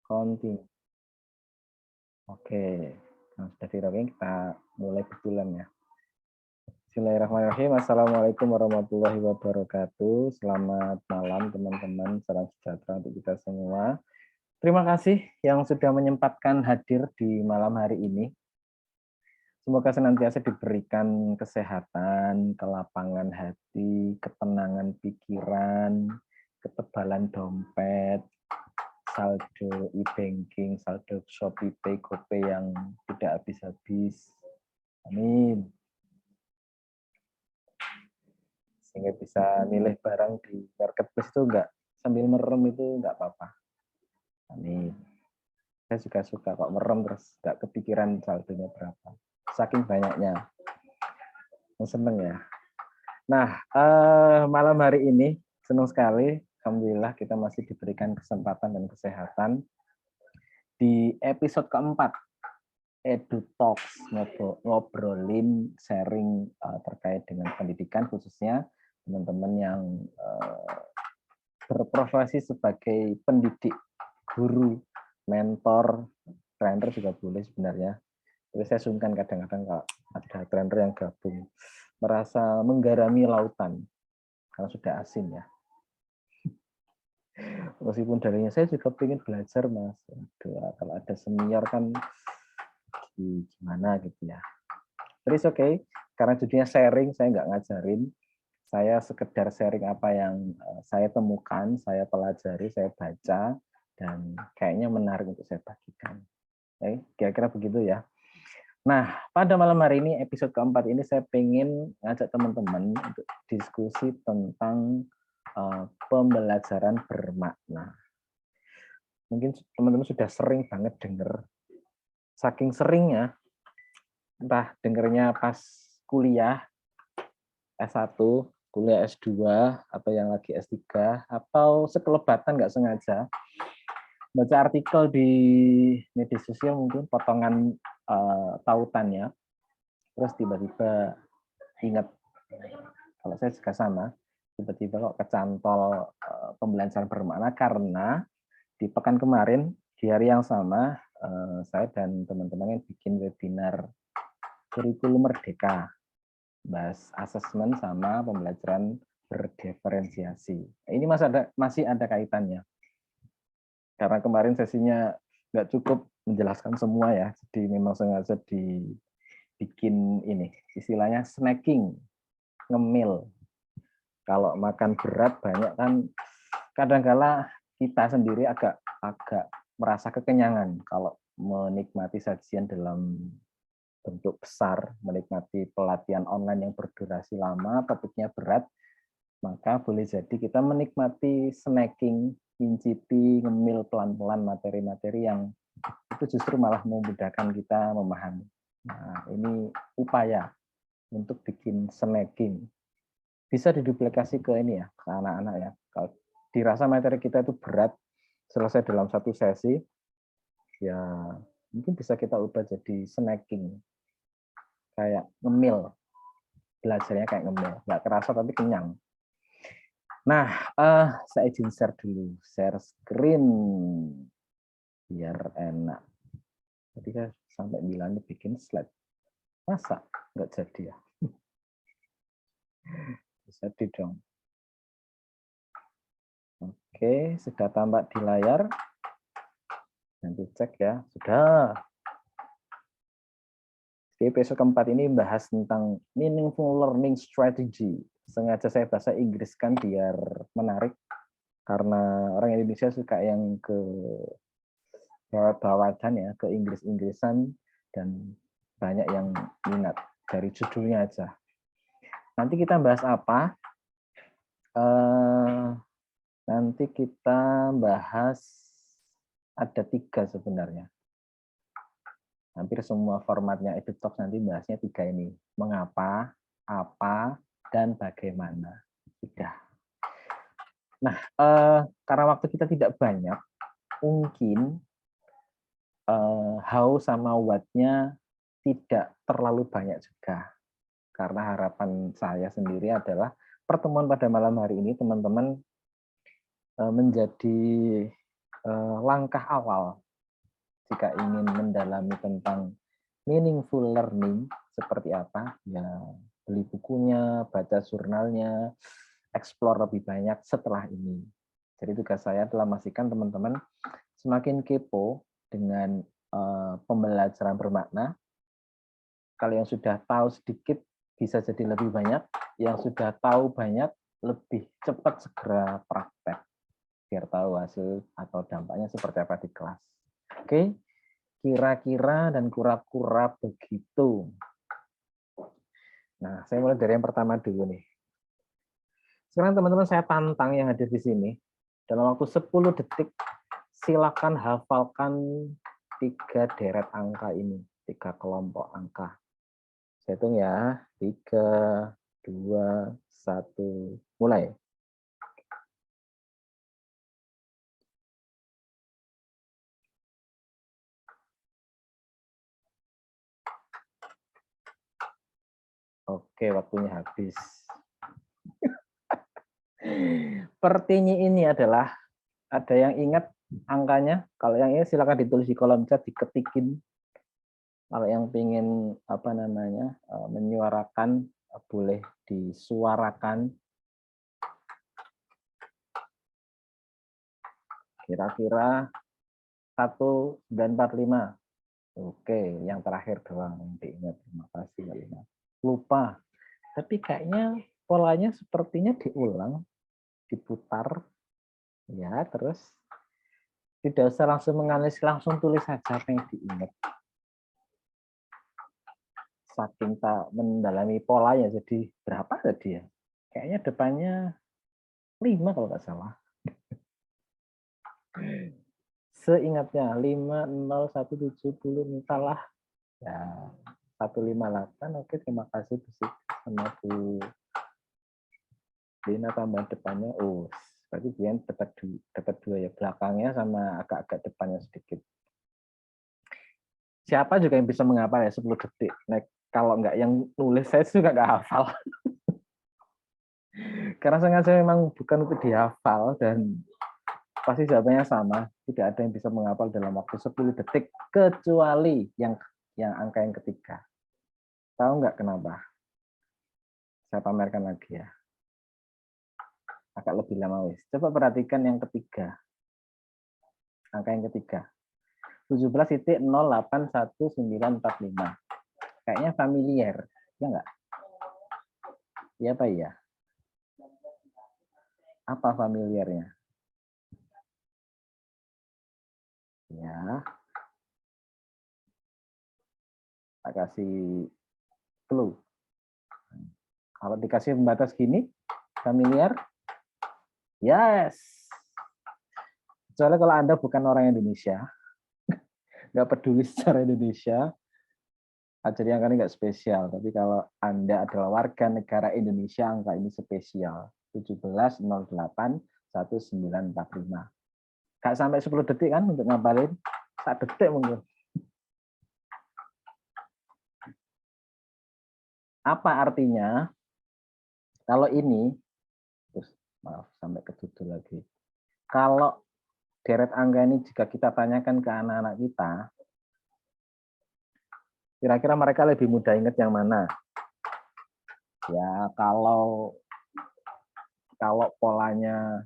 Continue. Oke, nah, sudah di-recording, kita mulai betulan ya. Bismillahirrahmanirrahim. Assalamualaikum warahmatullahi wabarakatuh. Selamat malam teman-teman. Salam sejahtera untuk kita semua. Terima kasih yang sudah menyempatkan hadir di malam hari ini. Semoga senantiasa diberikan kesehatan, kelapangan hati, ketenangan pikiran, ketebalan dompet, saldo e-banking, saldo Shopee Pay, GoPay yang tidak habis-habis. Amin. Sehingga bisa milih barang di marketplace itu enggak sambil merem itu enggak apa-apa. Amin. Saya juga suka kok merem terus enggak kepikiran saldonya berapa. Saking banyaknya. Seneng ya. Nah, malam hari ini senang sekali. Alhamdulillah kita masih diberikan kesempatan dan kesehatan di episode keempat Edu Talks, ngobrolin sharing terkait dengan pendidikan, khususnya teman-teman yang berprofesi sebagai pendidik, guru, mentor, trainer juga boleh sebenarnya. Tapi saya sungkan kadang-kadang kalau ada trainer yang gabung, merasa menggarami lautan karena sudah asin ya. Meskipun darinya saya juga pengen belajar mas. Aduh, kalau ada senior kan gimana gitu ya. Tapi oke, karena jadinya sharing, saya nggak ngajarin. Saya sekedar sharing apa yang saya temukan, saya pelajari, saya baca, dan kayaknya menarik untuk saya bagikan. Oke, kira-kira begitu ya. Nah, pada malam hari ini, episode keempat ini, saya pengen ngajak teman-teman untuk diskusi tentang pembelajaran bermakna. Mungkin teman-teman sudah sering banget dengar, saking seringnya, entah dengarnya pas kuliah, S1, kuliah S2, atau yang lagi S3, atau sekelebatan nggak sengaja, baca artikel di media sosial mungkin potongan tautannya, terus tiba-tiba ingat, kalau saya juga sama, tiba-tiba kok kecantol pembelajaran bermakna karena di pekan kemarin, di hari yang sama, saya dan teman-teman yang bikin webinar kurikulum merdeka, bahas asesmen sama pembelajaran berdiferensiasi. Ini masih ada kaitannya. Karena kemarin sesinya nggak cukup menjelaskan semua ya, jadi memang sengaja dibikin ini, istilahnya snacking, ngemil. Kalau makan berat banyak kan, kadang-kala kita sendiri agak merasa kekenyangan kalau menikmati sajian dalam bentuk besar, menikmati pelatihan online yang berdurasi lama, topiknya berat, maka boleh jadi kita menikmati snacking, inciti, ngemil pelan-pelan materi-materi yang itu justru malah memudahkan kita memahami. Nah, ini upaya untuk bikin snacking. Bisa diduplikasi ke ini ya, ke anak-anak ya. Kalau dirasa materi kita itu berat, selesai dalam satu sesi, ya mungkin bisa kita ubah jadi snacking. Kayak ngemil, belajarnya kayak ngemil, nggak kerasa tapi kenyang. Nah, saya izin share dulu, share screen biar enak. Jadi saya sampai bilang bikin slide, masa nggak jadi ya? Bisa dong. Oke, sudah tampak di layar. Nanti cek ya, sudah. Di episode keempat ini bahas tentang meaningful learning strategy. Sengaja saya bahasa Inggris kan biar menarik, karena orang Indonesia suka yang ke barat-baratan ya, ke Inggris-Inggrisan, dan banyak yang minat dari judulnya aja. Nanti kita bahas apa? Nanti kita bahas ada 3 sebenarnya. Hampir semua formatnya EduTalks nanti bahasnya 3 ini. Mengapa, apa, dan bagaimana. Sudah. Nah, karena waktu kita tidak banyak, mungkin how sama what-nya tidak terlalu banyak juga. Karena harapan saya sendiri adalah pertemuan pada malam hari ini teman-teman menjadi langkah awal jika ingin mendalami tentang meaningful learning seperti apa, ya beli bukunya, baca jurnalnya, explore lebih banyak setelah ini. Jadi tugas saya adalah memastikan teman-teman semakin kepo dengan pembelajaran bermakna. Kalau yang sudah tahu sedikit bisa jadi lebih banyak, yang sudah tahu banyak lebih cepat segera praktek biar tahu hasil atau dampaknya seperti apa di kelas. Oke, kira-kira dan kura-kura begitu. Nah, saya mulai dari yang pertama dulu nih. Sekarang teman-teman saya tantang yang hadir di sini. Dalam waktu 10 detik, silakan hafalkan 3 deret angka ini, 3 kelompok angka. Saya hitung ya, 3, 2, 1, mulai. Oke, waktunya habis. Pertanyaan ini adalah, ada yang ingat angkanya? Kalau yang ini silakan ditulis di kolom chat, diketikin. Kalau yang ingin menyuarakan, boleh disuarakan. Kira-kira 1945. Oke, yang terakhir doang yang diingat. Terima kasih. Lupa. Tapi kayaknya polanya sepertinya diulang, diputar. Ya, terus tidak usah langsung menganalisis, langsung tulis saja apa yang diingat. Saking tak mendalami polanya, jadi berapa tadi ya? Kayaknya depannya 5 kalau nggak salah. Seingatnya 50170 salah. Ya, 158. Oke, terima kasih Bu sama Bu Lina, tambah depannya. Oh, berarti dia dapat 2 ya, belakangnya sama agak-agak depannya sedikit. Siapa juga yang bisa menghafal ya 10 detik. Nah, kalau nggak yang nulis, saya juga nggak hafal. Karena sengaja memang bukan untuk dihafal dan pasti jawabannya sama. Tidak ada yang bisa menghafal dalam waktu 10 detik kecuali yang angka yang ketiga. Tahu nggak kenapa? Saya pamerkan lagi ya. Agak lebih lama wis. Coba perhatikan yang ketiga. Angka yang ketiga. 17.081.945. Kayaknya familiar. Ya nggak? Iya apa ya? Apa familiarnya? Ya. Tak kasih clue. Kalau dikasih pembatas gini, familiar? Yes. Kecuali kalau Anda bukan orang Indonesia, nggak peduli secara Indonesia, jadi angka ini nggak spesial. Tapi kalau Anda adalah warga negara Indonesia, angka ini spesial. 17.08.1945. Nggak sampai 10 detik kan untuk ngapalin? 1 detik mungkin. Apa artinya? Kalau ini, terus maaf sampai keduduk lagi. Kalau deret angka ini jika kita tanyakan ke anak-anak kita, kira-kira mereka lebih mudah ingat yang mana? Ya, kalau polanya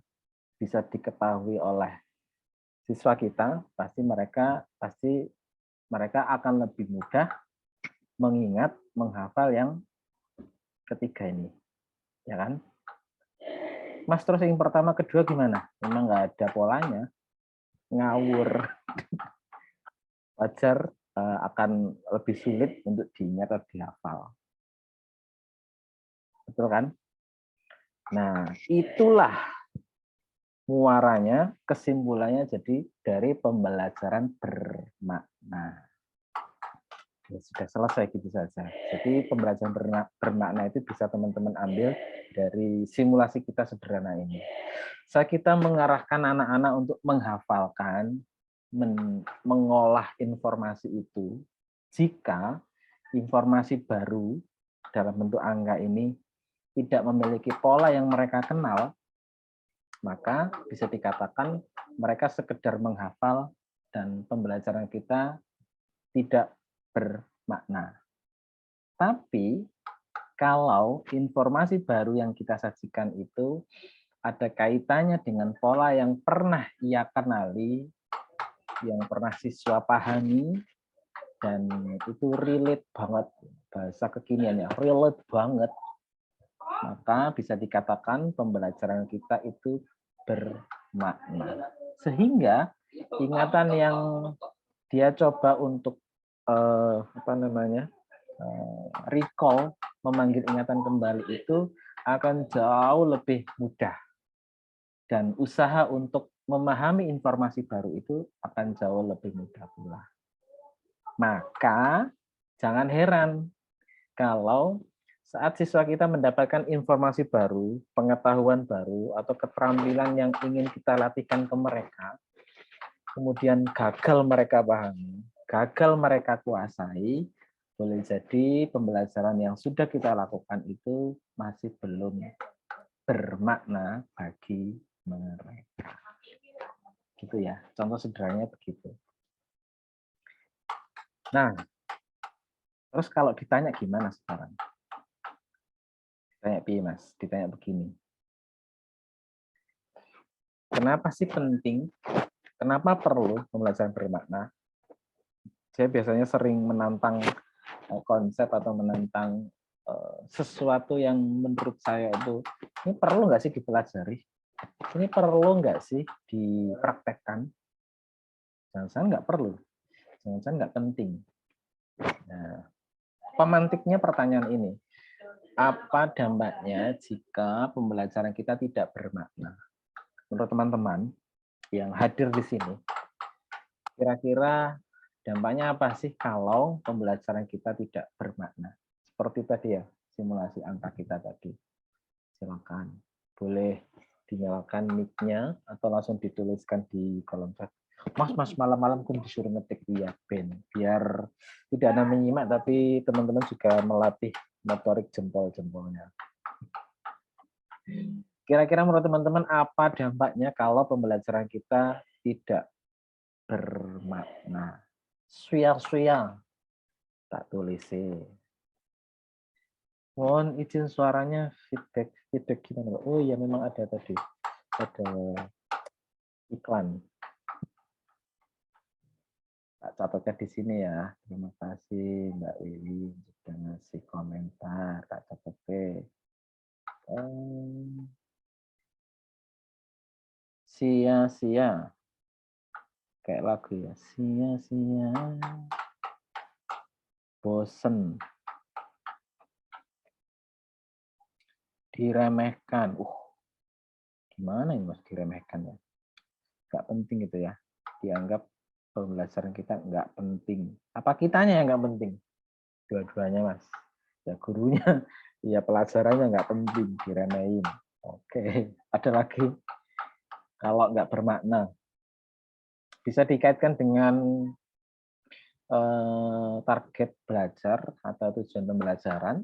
bisa diketahui oleh siswa kita, pasti mereka akan lebih mudah mengingat, menghafal yang ketiga ini. Ya kan? Mas, terus yang pertama, kedua gimana? Memang nggak ada polanya, ngawur. Wajar akan lebih sulit untuk diingat atau dihafal. Betul kan? Nah, itulah muaranya, kesimpulannya jadi dari pembelajaran bermakna. Ya, sudah selesai gitu saja. Jadi pembelajaran bermakna itu bisa teman-teman ambil dari simulasi kita sederhana ini. Kita mengarahkan anak-anak untuk menghafalkan, mengolah informasi itu. Jika informasi baru dalam bentuk angka ini tidak memiliki pola yang mereka kenal, maka bisa dikatakan mereka sekedar menghafal dan pembelajaran kita tidak bermakna. Tapi kalau informasi baru yang kita sajikan itu ada kaitannya dengan pola yang pernah ia kenali, yang pernah siswa pahami, dan itu relate banget, bahasa kekinian ya, relate banget, maka bisa dikatakan pembelajaran kita itu bermakna. Sehingga ingatan yang dia coba untuk recall, memanggil ingatan kembali itu akan jauh lebih mudah. Dan usaha untuk memahami informasi baru itu akan jauh lebih mudah pula. Maka jangan heran kalau saat siswa kita mendapatkan informasi baru, pengetahuan baru, atau keterampilan yang ingin kita latihkan ke mereka, kemudian gagal mereka pahami, gagal mereka kuasai, boleh jadi pembelajaran yang sudah kita lakukan itu masih belum bermakna bagi mereka. Gitu ya, contoh sederhananya begitu. Nah, terus kalau ditanya gimana sekarang? Ditanya piye, Mas? Ditanya begini. Kenapa sih penting? Kenapa perlu pembelajaran bermakna? Saya biasanya sering menantang konsep atau menantang sesuatu yang menurut saya itu ini perlu nggak sih dipelajari? Ini perlu nggak sih dipraktekkan? Jangan-jangan nggak perlu, jangan-jangan nggak penting. Nah, pemantiknya pertanyaan ini, apa dampaknya jika pembelajaran kita tidak bermakna? Menurut teman-teman yang hadir di sini, kira-kira dampaknya apa sih kalau pembelajaran kita tidak bermakna? Seperti tadi ya, simulasi angka kita tadi. Silakan, boleh dinyalakan mic-nya atau langsung dituliskan di kolom chat. Mas, malam-malam aku disuruh ngetik via Ben, biar tidak hanya menyimak, tapi teman-teman juga melatih motorik jempol-jempolnya. Kira-kira menurut teman-teman apa dampaknya kalau pembelajaran kita tidak bermakna? Suya-suya, tak tulis sih. Mohon izin suaranya feedback gimana? Oh iya memang ada tadi, ada iklan. Tak catatkan di sini ya. Terima kasih Mbak Wiwi sudah ngasih komentar. Tak catat. Sia-sia. Kayak lagu ya. Sia-sia. Bosen. Diremehkan. Gimana ini Mas diremehkan ya? Gak penting gitu ya. Dianggap pembelajaran kita nggak penting. Apa kitanya yang nggak penting? Dua-duanya Mas. Ya gurunya, ya pelajarannya nggak penting, diremehin. Oke, ada lagi. Kalau nggak bermakna, bisa dikaitkan dengan target belajar atau tujuan pembelajaran,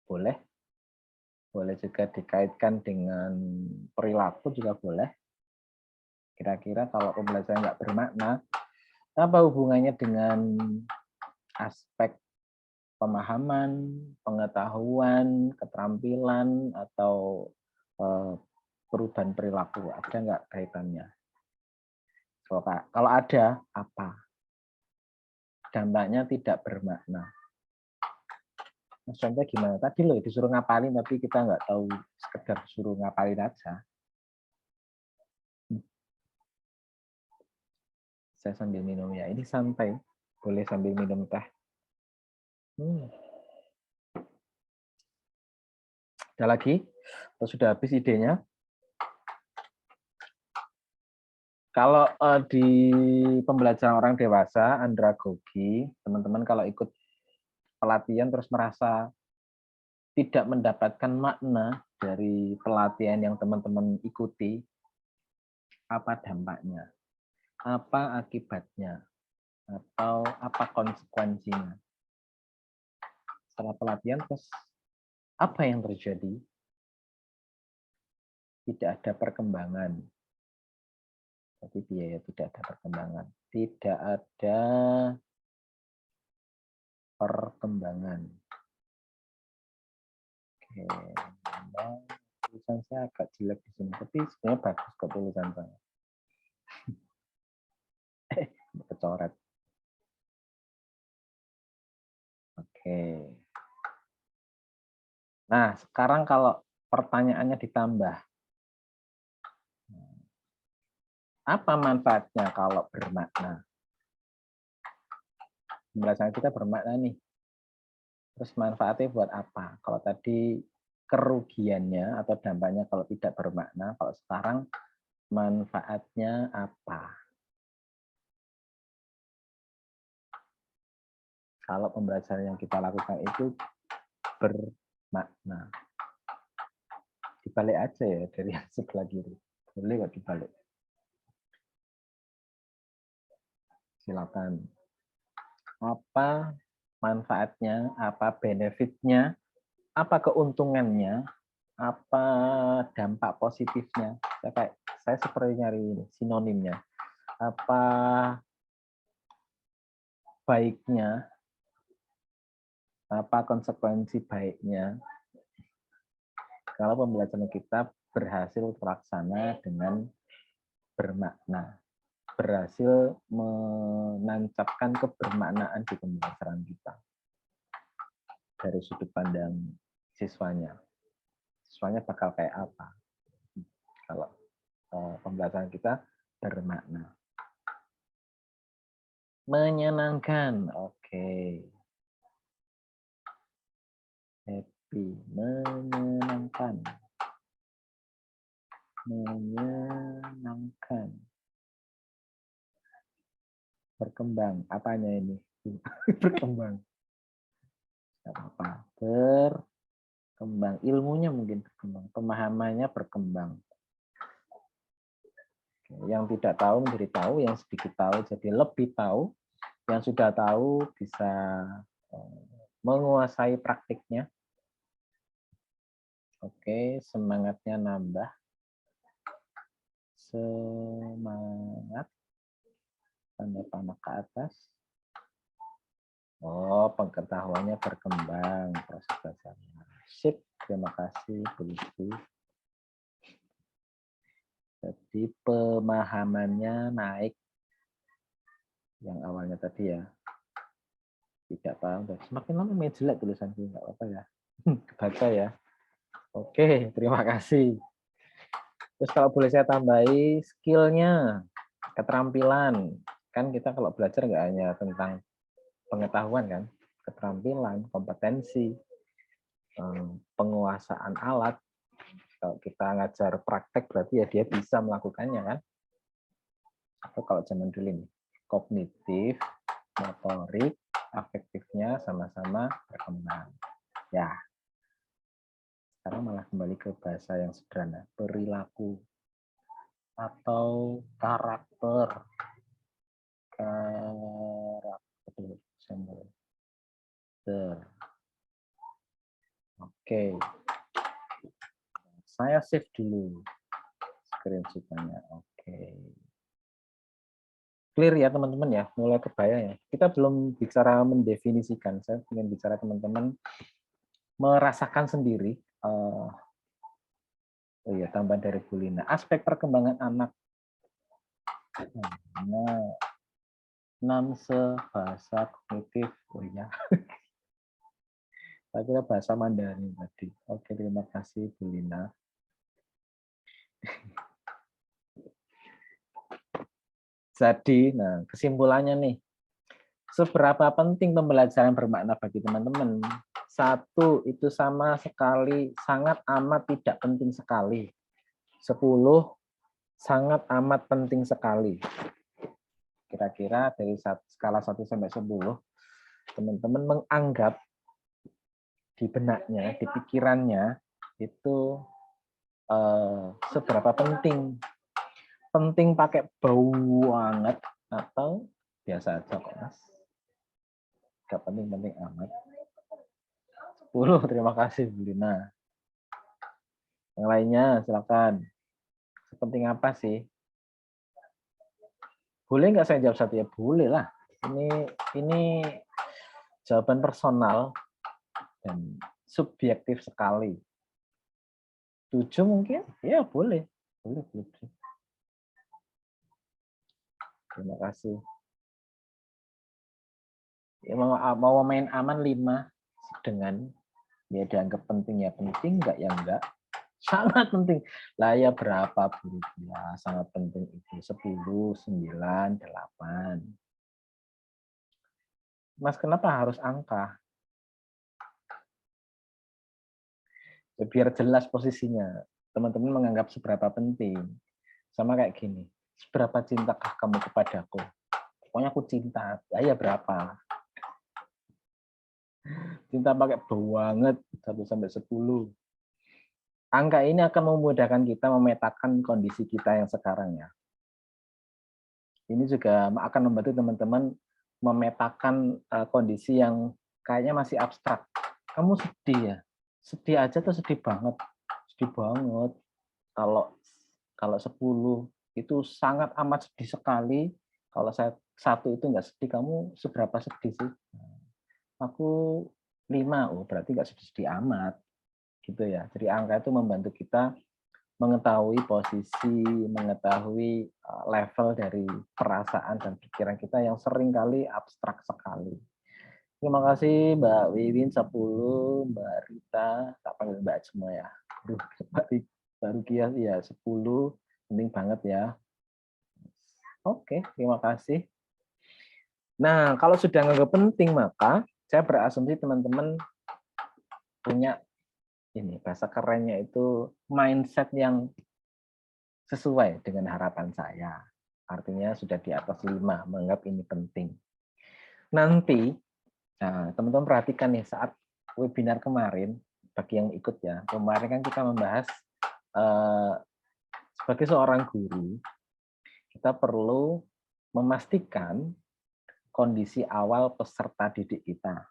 boleh. Boleh juga dikaitkan dengan perilaku juga boleh. Kira-kira kalau pembelajaran nggak bermakna, apa hubungannya dengan aspek pemahaman, pengetahuan, keterampilan, atau perubahan perilaku? Ada nggak kaitannya? Kalau ada, apa? Dampaknya tidak bermakna. Contohnya gimana? Tadi loh disuruh ngapalin, tapi kita nggak tahu, sekedar suruh ngapalin aja. Saya sambil minum ya. Ini santai. Boleh sambil minum teh. Ada lagi? Atau sudah habis idenya? Kalau di pembelajaran orang dewasa, andragogi, teman-teman kalau ikut pelatihan terus merasa tidak mendapatkan makna dari pelatihan yang teman-teman ikuti, apa dampaknya? Apa akibatnya? Atau apa konsekuensinya? Setelah pelatihan, terus apa yang terjadi? tidak ada perkembangan. Jadi biaya tidak ada perkembangan. Tidak ada perkembangan. Oke. Tulisan saya agak jelek di sini, tapi sebenarnya bagus kok tulisan saya. Kecoret. Oke. Nah, sekarang kalau pertanyaannya ditambah. Apa manfaatnya kalau bermakna? Pembelajaran kita bermakna nih. Terus manfaatnya buat apa? Kalau tadi kerugiannya atau dampaknya kalau tidak bermakna, kalau sekarang manfaatnya apa? Kalau pembelajaran yang kita lakukan itu bermakna. Dibalik aja ya dari yang sebelah kiri. Boleh kok dibalik. Silakan. Apa manfaatnya, apa benefitnya, apa keuntungannya, apa dampak positifnya. Saya seperti nyari ini, sinonimnya. Apa baiknya, apa konsekuensi baiknya kalau pembelajaran kita berhasil terlaksana dengan bermakna, berhasil menancapkan kebermaknaan di pembelajaran kita dari sudut pandang siswanya. Siswanya bakal kayak apa kalau pembelajaran kita bermakna. Menyenangkan, oke. Happy, menyenangkan. Menyenangkan. Berkembang, apanya ini? Berkembang. Tidak apa-apa. Berkembang, ilmunya mungkin berkembang, pemahamannya berkembang. Yang tidak tahu menjadi tahu, yang sedikit tahu jadi lebih tahu, yang sudah tahu bisa menguasai praktiknya. Oke, semangatnya nambah. Semangat, tanda panah ke atas. Oh, pengetahuannya berkembang, proses belajarnya. Sip, terima kasih, Bu Lucy. Jadi pemahamannya naik. Yang awalnya tadi ya, tidak paham. Semakin lama main jelek tulisan sih, nggak apa-apa ya. Kebaca ya. Oke, terima kasih. Terus kalau boleh saya tambahi, skillnya, keterampilan. Kan kita kalau belajar nggak hanya tentang pengetahuan kan, keterampilan, kompetensi, penguasaan alat. Kalau kita ngajar praktek berarti ya dia bisa melakukannya kan. Atau kalau zaman dulu nih, kognitif, motorik, afektifnya sama-sama berkembang. Ya, sekarang malah kembali ke bahasa yang sederhana, perilaku atau karakter. Oke, saya save dulu screenshot-nya. Oke, clear ya teman-teman ya, mulai kebayang ya. Kita belum bicara mendefinisikan, saya ingin bicara teman-teman merasakan sendiri. Oh iya, tambahan dari Bu Lina. Aspek perkembangan anak. Nah, Namse bahasa kognitif. Oh iya. Saya kira bahasa Mandarin tadi. Oke, terima kasih Bu Lina. Jadi, nah kesimpulannya nih. Seberapa penting pembelajaran bermakna bagi teman-teman? Satu, itu sama sekali, sangat amat tidak penting sekali. 10, sangat amat penting sekali. Kira-kira dari skala 1 sampai 10, teman-teman menganggap di benaknya, di pikirannya, itu seberapa penting. Penting pakai bau banget, atau biasa aja kok Mas. Gak penting-penting amat. 10, terima kasih Bu Lina. Yang lainnya silakan. Sepenting apa sih? Boleh nggak saya jawab satu ya? Boleh lah. Ini jawaban personal dan subjektif sekali. 7 mungkin? Ya boleh. Boleh. Terima kasih. Ya, mau main aman 5 dengan ya dianggap penting ya penting, enggak ya enggak. Sangat penting. Lah ya berapa Bu? Ya, sangat penting itu. 10, 9, 8. Mas, kenapa harus angka? Ya, biar jelas posisinya. Teman-teman menganggap seberapa penting. Sama kayak gini. Seberapa cintakah kamu kepadaku? Pokoknya aku cinta. Ya berapa? Cinta pakai banget 1 sampai 10. Angka ini akan memudahkan kita memetakan kondisi kita yang sekarang ya. Ini juga akan membantu teman-teman memetakan kondisi yang kayaknya masih abstrak. Kamu sedih ya? Sedih aja tuh sedih banget. Sedih banget. Kalau 10 itu sangat amat sedih sekali. Kalau saya 1 itu nggak sedih, kamu seberapa sedih sih? Aku 5, oh berarti nggak sedih-sedih amat. Gitu ya. Jadi angka itu membantu kita mengetahui posisi, mengetahui level dari perasaan dan pikiran kita yang seringkali abstrak sekali. Terima kasih Mbak Wiwin 10, Mbak Rita, tak panggil Mbak semua ya. Mbak Rukia ya 10, penting banget ya. Oke, terima kasih. Nah, kalau sudah nggak penting, maka saya berasumsi teman-teman punya ini bahasa kerennya itu mindset yang sesuai dengan harapan saya. Artinya sudah di atas 5, menganggap ini penting. Nanti, nah, teman-teman perhatikan nih saat webinar kemarin, bagi yang ikut ya, kemarin kan kita membahas sebagai seorang guru, kita perlu memastikan kondisi awal peserta didik kita.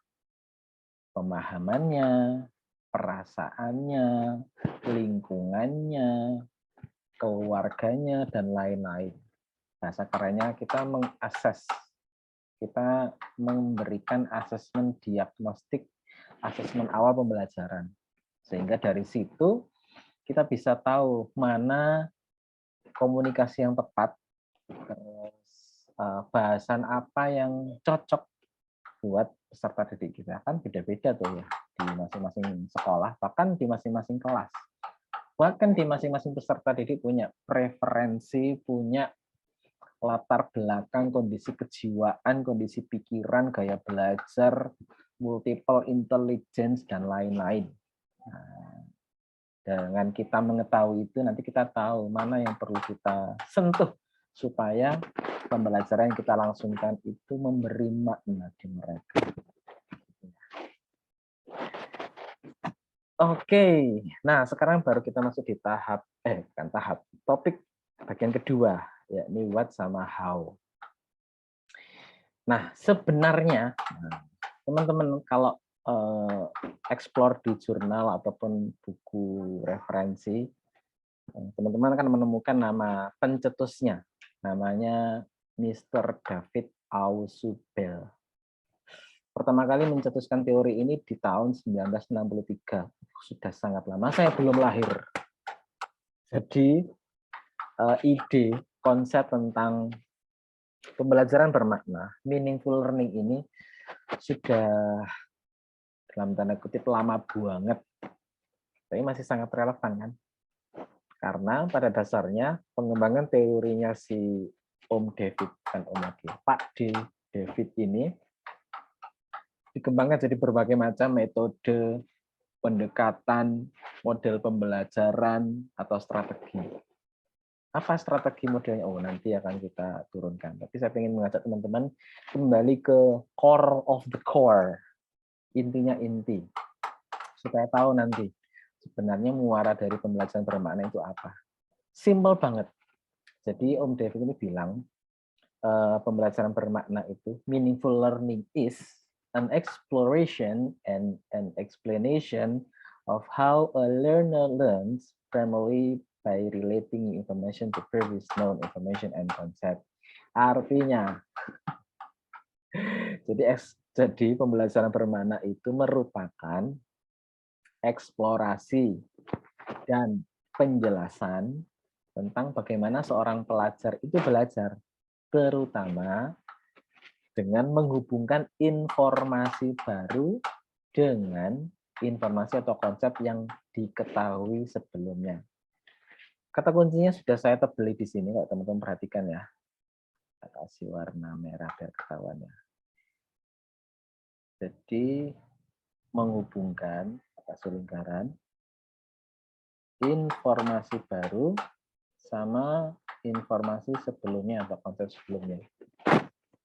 Pemahamannya, perasaannya, lingkungannya, keluarganya, dan lain-lain. Bahasa kerennya kita mengakses, kita memberikan asesmen diagnostik, asesmen awal pembelajaran. Sehingga dari situ kita bisa tahu mana komunikasi yang tepat, bahasan apa yang cocok buat peserta didik kita. Kan beda-beda tuh ya di masing-masing sekolah, bahkan di masing-masing kelas. Bahkan di masing-masing peserta didik punya preferensi, punya latar belakang, kondisi kejiwaan, kondisi pikiran, gaya belajar, multiple intelligence, dan lain-lain. Nah, dengan kita mengetahui itu, nanti kita tahu mana yang perlu kita sentuh supaya pembelajaran yang kita langsungkan itu memberi makna di mereka. Oke, nah sekarang baru kita masuk di topik bagian kedua, yakni what sama how. Nah, sebenarnya teman-teman kalau explore di jurnal ataupun buku referensi, teman-teman akan menemukan nama pencetusnya, namanya Mr. David Ausubel. Pertama kali mencetuskan teori ini di tahun 1963, sudah sangat lama, saya belum lahir. Jadi ide, konsep tentang pembelajaran bermakna, meaningful learning ini sudah dalam tanda kutip lama banget, tapi masih sangat relevan kan? Karena pada dasarnya pengembangan teorinya si Om David, kan Om lagi, Pak David ini dikembangkan jadi berbagai macam metode, pendekatan, model pembelajaran, atau strategi. Apa strategi modelnya? Oh, nanti akan kita turunkan. Tapi saya ingin mengajak teman-teman kembali ke core of the core. Intinya inti. Supaya tahu nanti sebenarnya muara dari pembelajaran bermakna itu apa. Simple banget. Jadi Om David ini bilang, pembelajaran bermakna itu, meaningful learning is an exploration and an explanation of how a learner learns primarily by relating information to previous known information and concept. Artinya, jadi pembelajaran bermakna itu merupakan eksplorasi dan penjelasan tentang bagaimana seorang pelajar itu belajar, terutama dengan menghubungkan informasi baru dengan informasi atau konsep yang diketahui sebelumnya. Kata kuncinya sudah saya tebeli di sini, kalau teman-teman perhatikan ya. Saya kasih warna merah biar ketahuan ya. Jadi menghubungkan atau lingkaran informasi baru sama informasi sebelumnya atau konsep sebelumnya.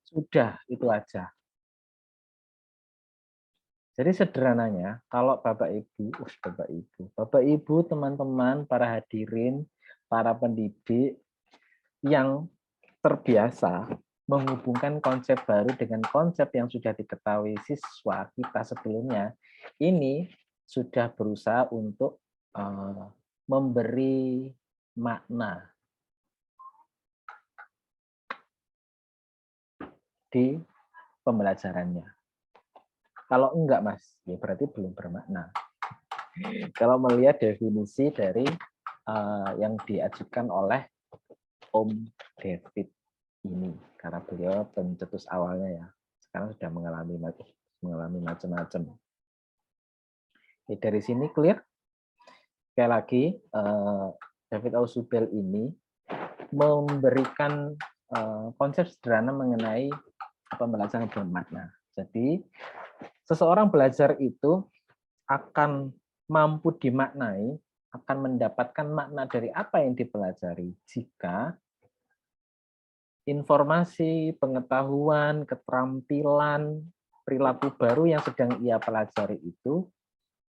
Sudah, itu aja. Jadi sederhananya, kalau Bapak Ibu, teman-teman, para hadirin, para pendidik yang terbiasa menghubungkan konsep baru dengan konsep yang sudah diketahui siswa kita sebelumnya, ini sudah berusaha untuk memberi makna di pembelajarannya. Kalau enggak, Mas, ya berarti belum bermakna. Kalau melihat definisi dari yang diajukan oleh Om David ini, karena beliau pencetus awalnya ya, sekarang sudah mengalami macam-macam. Dari sini clear? Sekali lagi, David Ausubel ini memberikan konsep sederhana mengenai pembelajaran bermakna. Jadi, seseorang belajar itu akan mampu dimaknai, akan mendapatkan makna dari apa yang dipelajari jika informasi, pengetahuan, keterampilan, perilaku baru yang sedang ia pelajari itu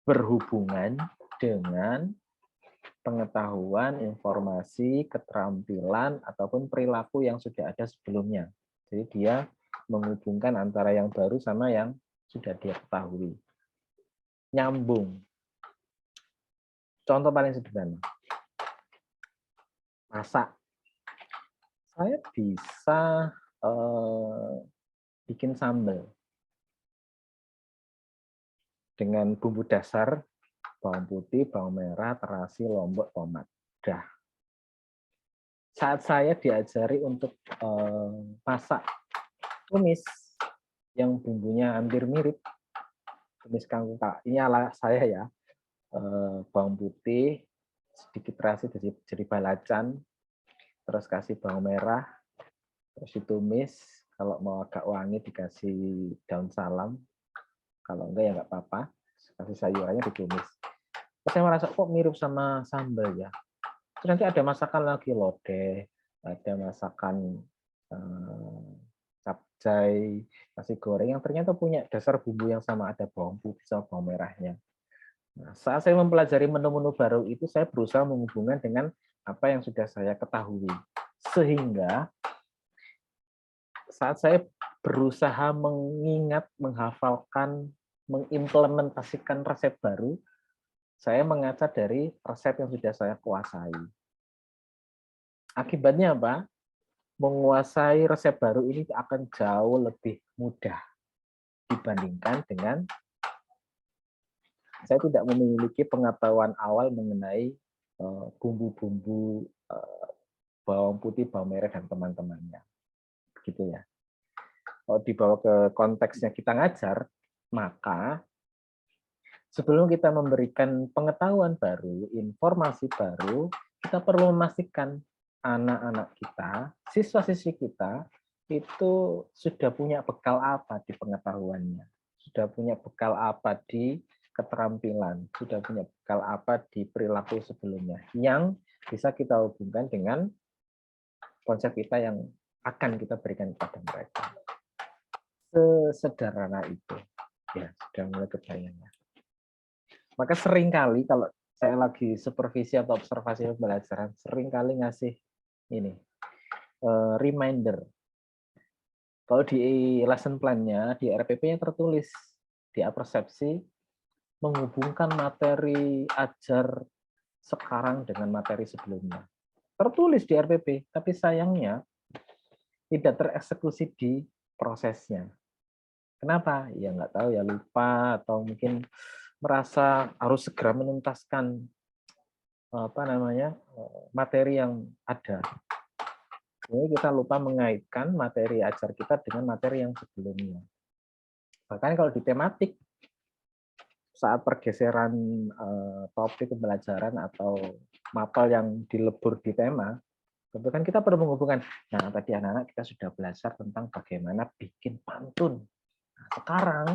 berhubungan dengan pengetahuan, informasi, keterampilan, ataupun perilaku yang sudah ada sebelumnya. Jadi dia menghubungkan antara yang baru sama yang sudah dia ketahui. Nyambung. Contoh paling sederhana. Masak. Saya bisa bikin sambal dengan bumbu dasar bawang putih, bawang merah, terasi, lombok, tomat. Dah. Saat saya diajari untuk masak tumis yang bumbunya hampir mirip, tumis kangkung, ini ala saya ya, bawang putih, sedikit terasi jadi balacan, terus kasih bawang merah, terus ditumis, kalau mau agak wangi dikasih daun salam, kalau enggak ya enggak apa-apa, kasih sayurannya ditumis. Terus saya merasa kok mirip sama sambal ya. Terus nanti ada masakan lagi lodeh, ada masakan capcay, nasi goreng yang ternyata punya dasar bumbu yang sama, ada bawang putih sama bawang merahnya. Nah, saat saya mempelajari menu-menu baru itu, saya berusaha menghubungkan dengan apa yang sudah saya ketahui. Sehingga saat saya berusaha mengingat, menghafalkan, mengimplementasikan resep baru, saya mengaca dari resep yang sudah saya kuasai. Akibatnya apa? Menguasai resep baru ini akan jauh lebih mudah dibandingkan dengan saya tidak memiliki pengetahuan awal mengenai bumbu-bumbu bawang putih, bawang merah, dan teman-temannya. Begitu ya. Kalau dibawa ke konteksnya kita ngajar, maka sebelum kita memberikan pengetahuan baru, informasi baru, kita perlu memastikan anak-anak kita, siswa-siswi kita, itu sudah punya bekal apa di pengetahuannya, sudah punya bekal apa di keterampilan, sudah punya bekal apa di perilaku sebelumnya, yang bisa kita hubungkan dengan konsep kita yang akan kita berikan kepada mereka. Sesederhana itu. Ya, sudah mulai kebayang ya. Maka seringkali kalau saya lagi supervisi atau observasi pembelajaran, seringkali ngasih ini reminder. Kalau di lesson plan-nya, di RPP-nya tertulis di persepsi menghubungkan materi ajar sekarang dengan materi sebelumnya. Tertulis di RPP, tapi sayangnya tidak tereksekusi di prosesnya. Kenapa? Ya nggak tahu ya, lupa atau mungkin merasa harus segera menuntaskan materi yang ada. Jadi kita lupa mengaitkan materi ajar kita dengan materi yang sebelumnya. Bahkan kalau di tematik, saat pergeseran topik pembelajaran atau mapel yang dilebur di tema, tentu kan kita perlu menghubungkan. Nah, tadi anak-anak kita sudah belajar tentang bagaimana bikin pantun. Nah, sekarang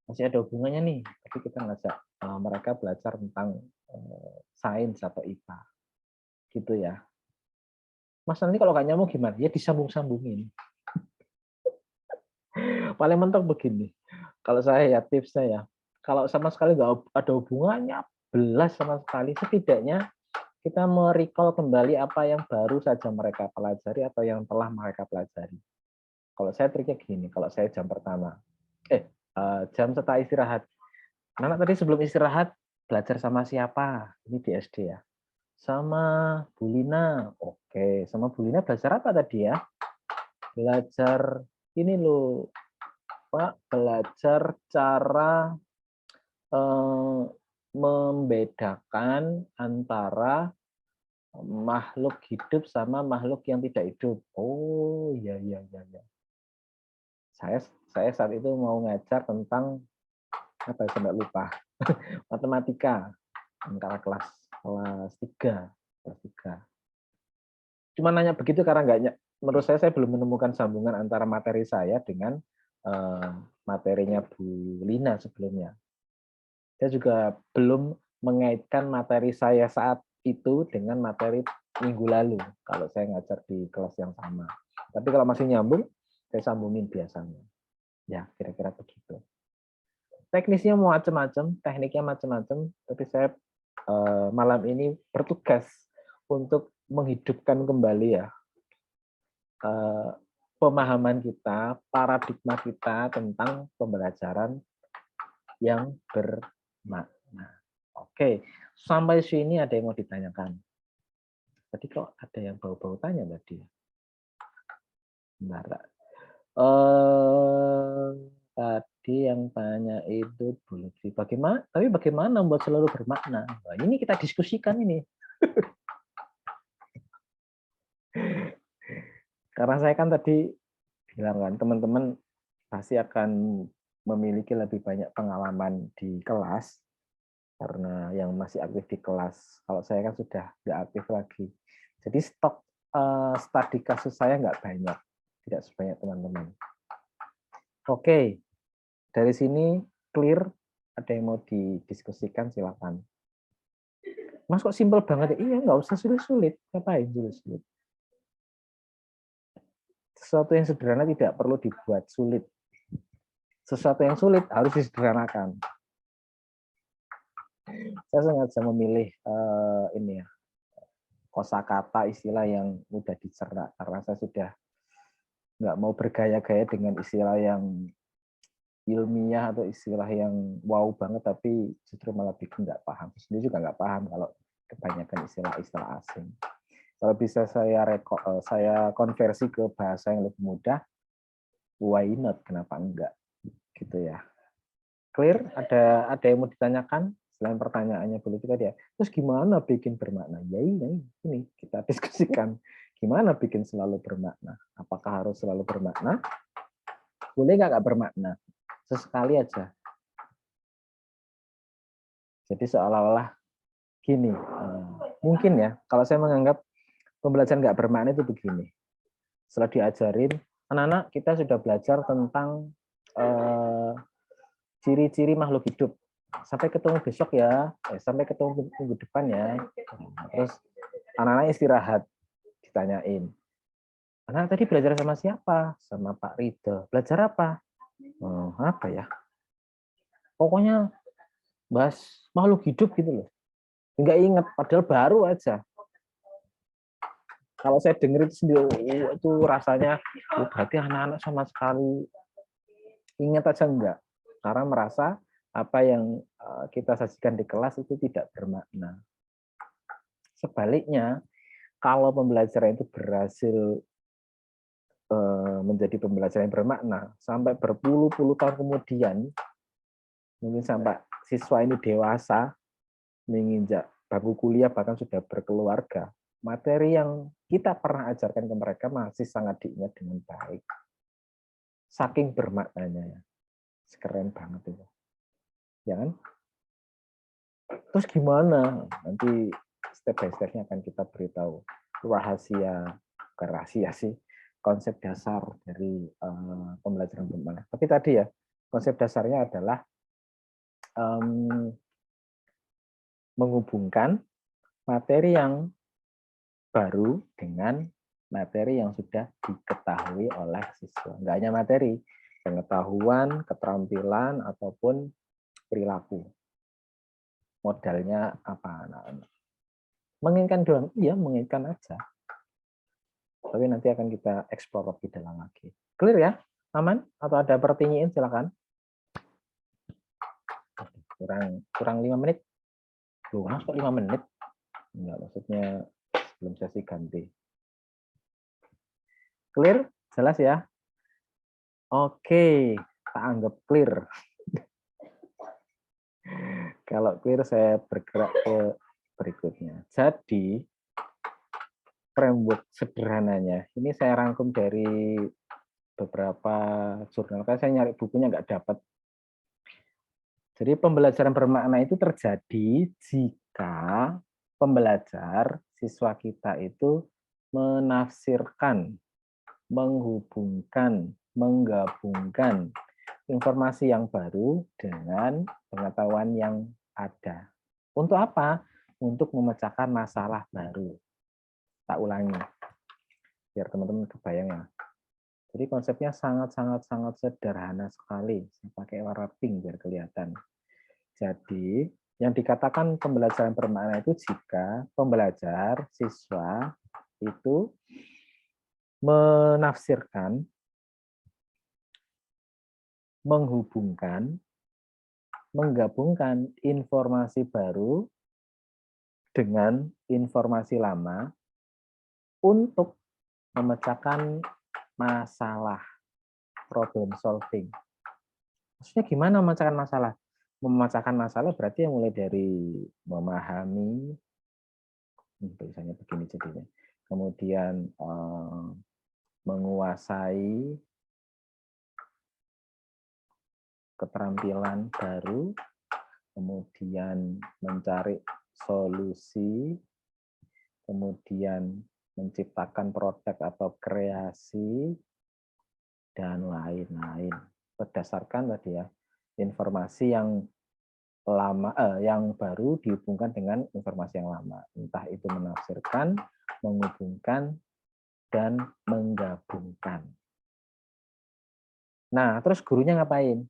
masih ada hubungannya nih, tapi kita ngajak mereka belajar tentang sains atau IPA. Gitu ya. Mas, nanti kalau nggak nyambung gimana? Ya disambung-sambungin. Paling mentok begini. Kalau saya ya tipsnya ya, kalau sama sekali nggak ada hubungannya, belas sama sekali, setidaknya kita merecall kembali apa yang baru saja mereka pelajari atau yang telah mereka pelajari. Kalau saya triknya gini, kalau saya jam pertama, jam setelah istirahat. Anak tadi sebelum istirahat belajar sama siapa? Ini di SD ya. Sama Bu Lina. Oke, sama Bu Lina belajar apa tadi ya? Belajar ini loh, Pak, belajar cara membedakan antara makhluk hidup sama makhluk yang tidak hidup. Oh, iya. Saya saat itu mau ngajar tentang apa ya, sampai lupa. Matematika antara kelas 3. Cuma nanya begitu karena menurut saya belum menemukan sambungan antara materi saya dengan materinya Bu Lina sebelumnya. Saya juga belum mengaitkan materi saya saat itu dengan materi minggu lalu kalau saya ngajar di kelas yang sama. Tapi kalau masih nyambung, saya sambungin biasanya. Ya, kira-kira begitu. Teknisnya macam-macam, tekniknya macam-macam, tapi saya malam ini bertugas untuk menghidupkan kembali ya pemahaman kita, paradigma kita tentang pembelajaran yang bermakna. Oke, sampai sini ada yang mau ditanyakan? Tadi kok ada yang bau-bau tanya tadi? Bentar. Tadi yang tanya itu Bu Lutfi, bagaimana membuat selalu bermakna? Nah, ini kita diskusikan ini. Karena saya kan tadi bilang kan, teman-teman pasti akan memiliki lebih banyak pengalaman di kelas, karena yang masih aktif di kelas, kalau saya kan sudah nggak aktif lagi. Jadi stok studi kasus saya nggak banyak, tidak sebanyak teman-teman. Oke, dari sini clear, ada yang mau didiskusikan silakan. Mas kok simpel banget ya? Iya, nggak usah sulit-sulit. Ngapain sulit-sulit? Sesuatu yang sederhana tidak perlu dibuat sulit. Sesuatu yang sulit harus disederhanakan. Saya sengaja memilih ini ya, kosakata istilah yang mudah dicerna karena saya sudah nggak mau bergaya-gaya dengan istilah yang ilmiah atau istilah yang wow banget tapi justru malah bikin nggak paham. Sendiri juga nggak paham kalau kebanyakan istilah-istilah asing. Kalau bisa saya konversi ke bahasa yang lebih mudah, why not? Kenapa enggak? Gitu ya. Clear? Ada yang mau ditanyakan? Selain pertanyaannya boleh kita dia. Terus gimana bikin bermakna? Ya ini kita diskusikan. Gimana bikin selalu bermakna? Apakah harus selalu bermakna? Boleh nggak bermakna? Sesekali aja. Jadi seolah-olah gini. Mungkin ya, kalau saya menganggap pembelajaran nggak bermakna itu begini. Setelah diajarin, anak-anak kita sudah belajar tentang ciri-ciri makhluk hidup. Sampai ketemu besok ya, sampai ketemu minggu depan ya. Terus anak-anak istirahat, ditanyain. Anak tadi belajar sama siapa? Sama Pak Ridho. Belajar apa? Apa ya? Pokoknya bahas makhluk hidup gitu loh. Enggak ingat, padahal baru aja. Kalau saya dengar itu sendiri, itu rasanya, berarti anak-anak sama sekali ingat aja enggak. Karena merasa apa yang kita sajikan di kelas itu tidak bermakna. Sebaliknya, kalau pembelajaran itu berhasil menjadi pembelajaran yang bermakna, sampai berpuluh-puluh tahun kemudian, mungkin sampai siswa ini dewasa, menginjak bangku kuliah, bahkan sudah berkeluarga, materi yang kita pernah ajarkan ke mereka masih sangat diingat dengan baik. Saking bermaknanya. Keren banget itu. Ya kan? Terus gimana? Nanti step by step-nya akan kita beritahu. Rahasia, bukan rahasia sih, konsep dasar dari pembelajaran bermakna. Tapi tadi ya, konsep dasarnya adalah menghubungkan materi yang baru dengan materi yang sudah diketahui oleh siswa. Enggak hanya materi, pengetahuan, keterampilan, ataupun perilaku. Modalnya apa anak-anak? Menginginkan doang? Iya, menginginkan aja. Tapi nanti akan kita eksplor lebih dalam lagi. Clear ya? Aman? Atau ada pertanyaan? Silakan. Kurang 5 menit. Loh, mas kok 5 menit? Enggak, maksudnya sebelum sesi ganti. Clear? Jelas ya? Oke, tak anggap clear. Kalau clear, saya bergerak ke berikutnya. Jadi, framework sederhananya, ini saya rangkum dari beberapa jurnal. Karena saya nyari bukunya nggak dapat. Jadi pembelajaran bermakna itu terjadi jika pembelajar, siswa kita itu menafsirkan, menghubungkan, menggabungkan informasi yang baru dengan pengetahuan yang ada. Untuk apa? Untuk memecahkan masalah baru. Tak ulangi, biar teman-teman kebayang ya. Jadi konsepnya sangat sederhana sekali. Saya pakai warna pink biar kelihatan. Jadi yang dikatakan pembelajaran bermakna itu jika pembelajar, siswa itu menafsirkan, menghubungkan, menggabungkan informasi baru dengan informasi lama untuk memecahkan masalah, problem solving. Maksudnya gimana memecahkan masalah? Memecahkan masalah berarti yang mulai dari memahami, misalnya begini jadinya, kemudian menguasai keterampilan baru, kemudian mencari solusi, kemudian menciptakan produk atau kreasi, dan lain-lain. Berdasarkan tadi ya, informasi yang lama, yang baru dihubungkan dengan informasi yang lama. Entah itu menafsirkan, menghubungkan, dan menggabungkan. Nah, terus gurunya ngapain?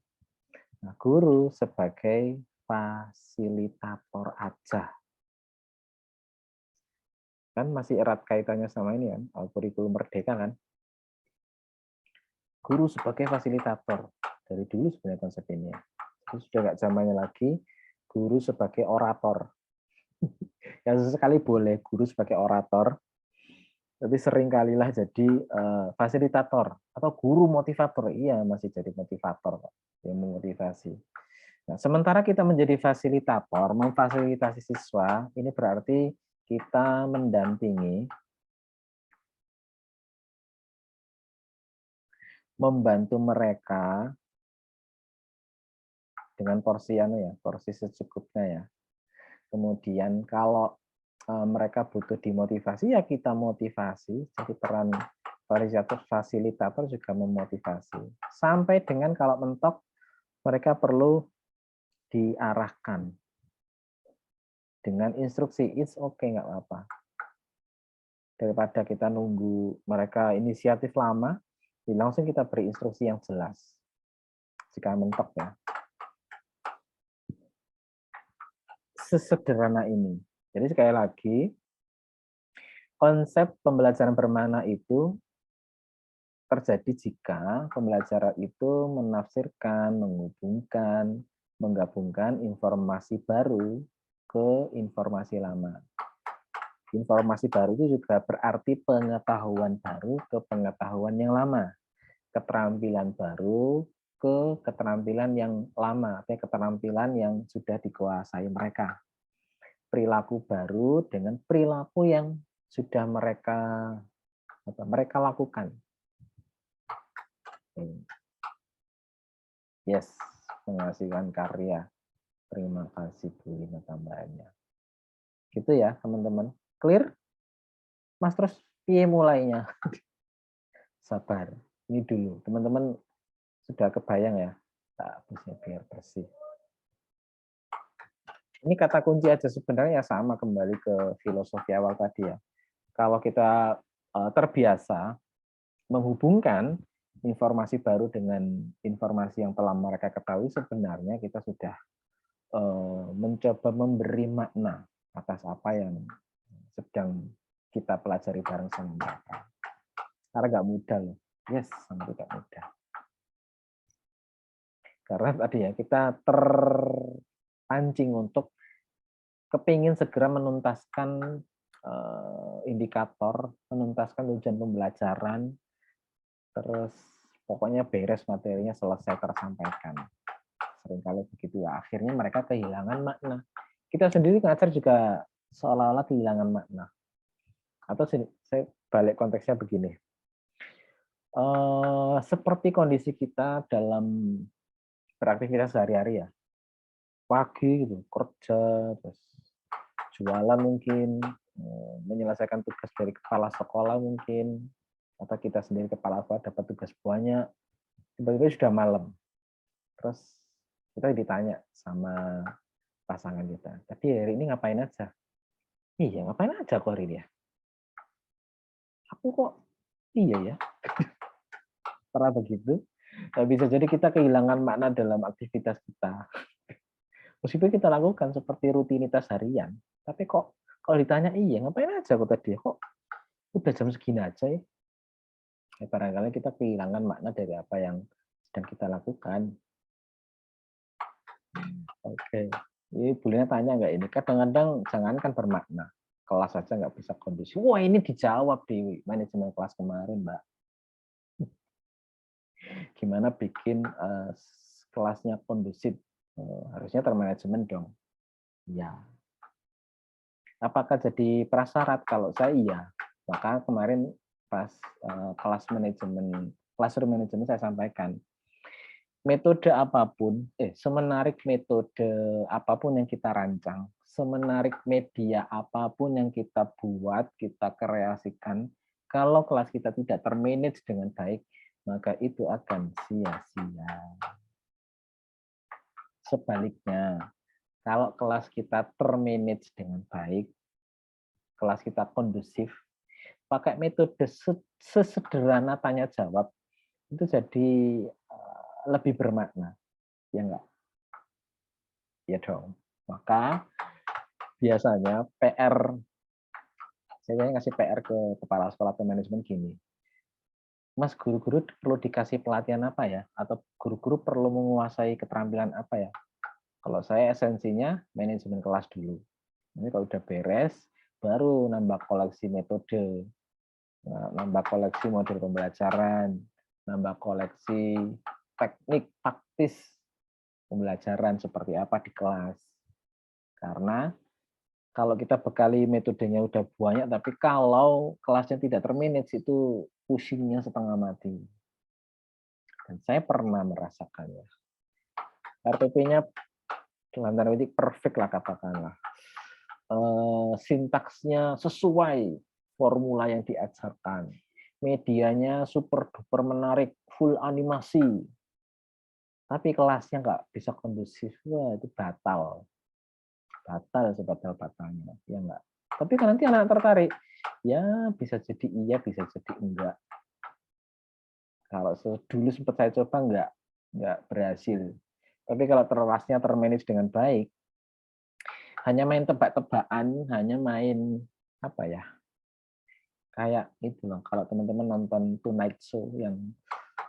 Nah, guru sebagai fasilitator aja. Kan masih erat kaitannya sama ini kan, kurikulum merdeka kan. Guru sebagai fasilitator. Dari dulu sebenarnya konsep ini. Itu sudah nggak zamannya lagi, guru sebagai orator. Ya sesekali boleh guru sebagai orator, tapi sering kalilah jadi fasilitator atau guru motivator. Iya, masih jadi motivator yang memotivasi. Nah, sementara kita menjadi fasilitator, memfasilitasi siswa, ini berarti kita mendampingi, membantu mereka dengan porsi porsi secukupnya ya. Kemudian kalau mereka butuh dimotivasi, ya kita motivasi. Jadi peran fasilitator juga memotivasi. Sampai dengan kalau mentok, mereka perlu diarahkan dengan instruksi, it's okay, nggak apa-apa. Daripada kita nunggu mereka inisiatif lama, langsung kita beri instruksi yang jelas. Jika mentok ya. Sesederhana ini. Jadi sekali lagi, konsep pembelajaran bermakna itu terjadi jika pembelajaran itu menafsirkan, menghubungkan, menggabungkan informasi baru ke informasi lama. Informasi baru itu juga berarti pengetahuan baru ke pengetahuan yang lama. Keterampilan baru ke keterampilan yang lama, atau keterampilan yang sudah dikuasai mereka. Perilaku baru dengan perilaku yang sudah mereka lakukan. Yes, menghasilkan karya. Terima kasih Bu Lina tambahannya. Gitu ya teman-teman. Clear? Mas terus piye mulainya? Sabar. Ini dulu. Teman-teman sudah kebayang ya? Tak bisa biar bersih. Ini kata kunci aja sebenarnya sama kembali ke filosofi awal tadi ya. Kalau kita terbiasa menghubungkan informasi baru dengan informasi yang telah mereka ketahui, sebenarnya kita sudah mencoba memberi makna atas apa yang sedang kita pelajari bareng sama mereka. Karena nggak mudah loh. Yes, sangat tidak mudah. Karena tadi ya, kita terpancing untuk kepingin segera menuntaskan indikator, menuntaskan tujuan pembelajaran, terus pokoknya beres materinya, selesai tersampaikan. Seringkali begitu ya. Akhirnya mereka kehilangan makna. Kita sendiri ngajar juga seolah-olah kehilangan makna. Atau saya balik konteksnya begini. Seperti kondisi kita dalam beraktivitas sehari-hari ya. Pagi gitu, kerja, terus jualan mungkin, menyelesaikan tugas dari kepala sekolah mungkin, atau kita sendiri kepala sekolah dapat tugas banyak, tiba-tiba sudah malam. Terus kita ditanya sama pasangan kita, tadi hari ini ngapain aja? Iya, ngapain aja kok hari ini ya? Aku kok, iya ya. Pernah begitu? Nah, bisa jadi kita kehilangan makna dalam aktivitas kita. Meskipun kita lakukan seperti rutinitas harian, tapi kok kalau ditanya, iya ngapain aja kok tadi? Kok udah jam segini aja ya? Barangkali kita kehilangan makna dari apa yang sedang kita lakukan. Oke. Ini boleh tanya nggak ini? Kadang-kadang jangankan bermakna, kelas saja nggak bisa kondusif. Wah ini dijawab di manajemen kelas kemarin, Mbak. Gimana bikin kelasnya kondusif? Harusnya termanajemen dong. Ya. Apakah jadi prasyarat? Kalau saya iya. Maka kemarin pas kelas manajemen, classroom manajemen saya sampaikan, metode apapun, semenarik metode apapun yang kita rancang, semenarik media apapun yang kita buat, kita kreasikan, kalau kelas kita tidak termanage dengan baik, maka itu akan sia-sia. Sebaliknya, kalau kelas kita termanage dengan baik, kelas kita kondusif, pakai metode sesederhana tanya jawab, itu jadi lebih bermakna. Ya enggak? Ya dong. Maka biasanya PR, saya ngasih PR ke kepala sekolah atau manajemen gini, Mas, guru-guru perlu dikasih pelatihan apa ya? Atau guru-guru perlu menguasai keterampilan apa ya? Kalau saya esensinya manajemen kelas dulu. Ini kalau udah beres, baru nambah koleksi metode, nambah koleksi model pembelajaran, nambah koleksi teknik taktis pembelajaran seperti apa di kelas. Karena kalau kita bekali metodenya udah banyak, tapi kalau kelasnya tidak termanage itu pusingnya setengah mati. Dan saya pernah merasakannya. RPP-nya dalam tanda petik perfect lah katakanlah. Sintaksnya sesuai formula yang diajarkan. Medianya super duper menarik, full animasi. Tapi kelasnya nggak bisa kondusif, wah itu batal. Batal sebatal-batalnya, ya enggak. Tapi kan nanti anak tertarik, ya bisa jadi iya, bisa jadi enggak. Kalau dulu sempat saya coba enggak berhasil. Tapi kalau kelasnya termanage dengan baik, hanya main tebak-tebakan, hanya main apa ya? Kayak itu loh. Kalau teman-teman nonton Tonight Show yang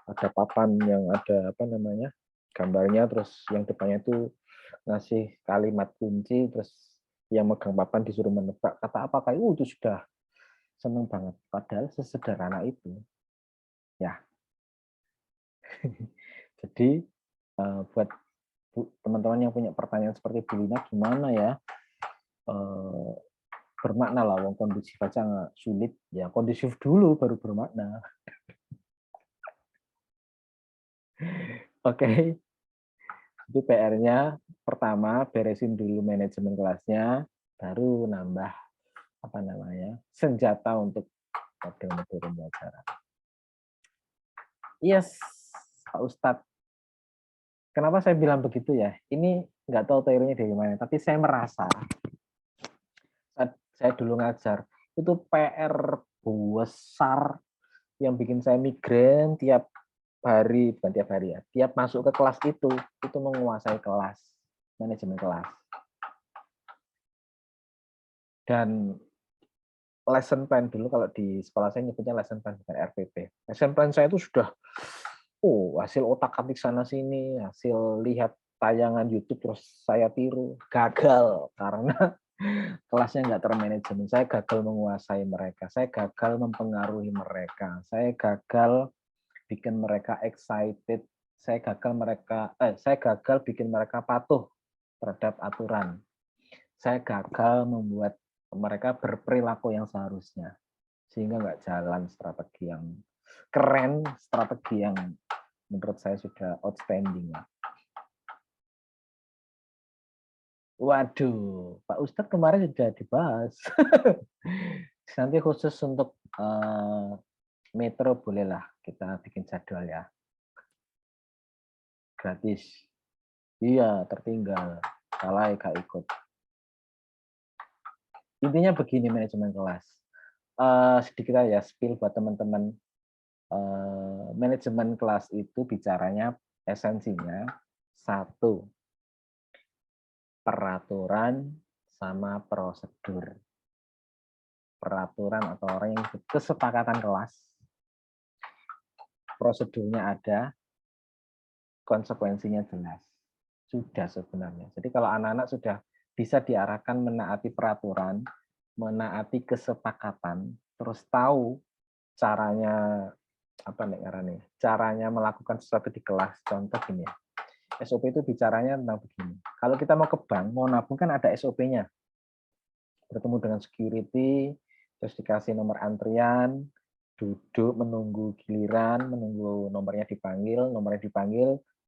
ada papan yang ada apa namanya? Gambarnya terus yang depannya itu ngasih kalimat kunci, terus yang megang papan disuruh menebak kata apa kayak, itu sudah seneng banget. Padahal sesederhana itu, ya. Jadi buat teman-teman yang punya pertanyaan seperti Bu Lina, gimana ya eh, bermakna lah, wong kondusif aja nggak sulit, ya kondusif dulu baru bermakna. Oke, itu PR-nya. Pertama, beresin dulu manajemen kelasnya, baru nambah apa namanya senjata untuk model-model pembelajaran. Yes, Pak Ustadz. Kenapa saya bilang begitu ya? Ini nggak tahu teorinya dari mana, tapi saya merasa saat saya dulu ngajar itu PR besar yang bikin saya migrain tiap hari, bukan tiap hari ya, tiap masuk ke kelas itu menguasai kelas, manajemen kelas. Dan lesson plan dulu, kalau di sekolah saya nyebutnya lesson plan, bukan RPP. Lesson plan saya itu sudah hasil otak-atik sana sini, hasil lihat tayangan YouTube terus saya tiru, gagal karena kelasnya nggak termanajemen. Saya gagal menguasai mereka, saya gagal mempengaruhi mereka, saya gagal bikin mereka excited, saya gagal bikin mereka patuh terhadap aturan. Saya gagal membuat mereka berperilaku yang seharusnya, sehingga nggak jalan strategi yang keren, strategi yang menurut saya sudah outstanding. Waduh, Pak Ustadz kemarin sudah dibahas. Nanti khusus untuk Metro bolehlah kita bikin jadwal ya. Gratis. Iya, tertinggal. Salah gak ikut. Intinya begini manajemen kelas. Sedikit aja spill buat teman-teman. Manajemen kelas itu bicaranya esensinya satu, peraturan sama prosedur. Peraturan atau orang yang kesepakatan kelas, prosedurnya ada, konsekuensinya jelas. Sudah sebenarnya. Jadi kalau anak-anak sudah bisa diarahkan menaati peraturan, menaati kesepakatan, terus tahu caranya apa nih, caranya melakukan sesuatu di kelas. Contoh gini ya, SOP itu bicaranya tentang begini. Kalau kita mau ke bank, mau nabung kan ada SOP-nya. Bertemu dengan security, terus dikasih nomor antrian, duduk menunggu giliran, menunggu nomornya dipanggil,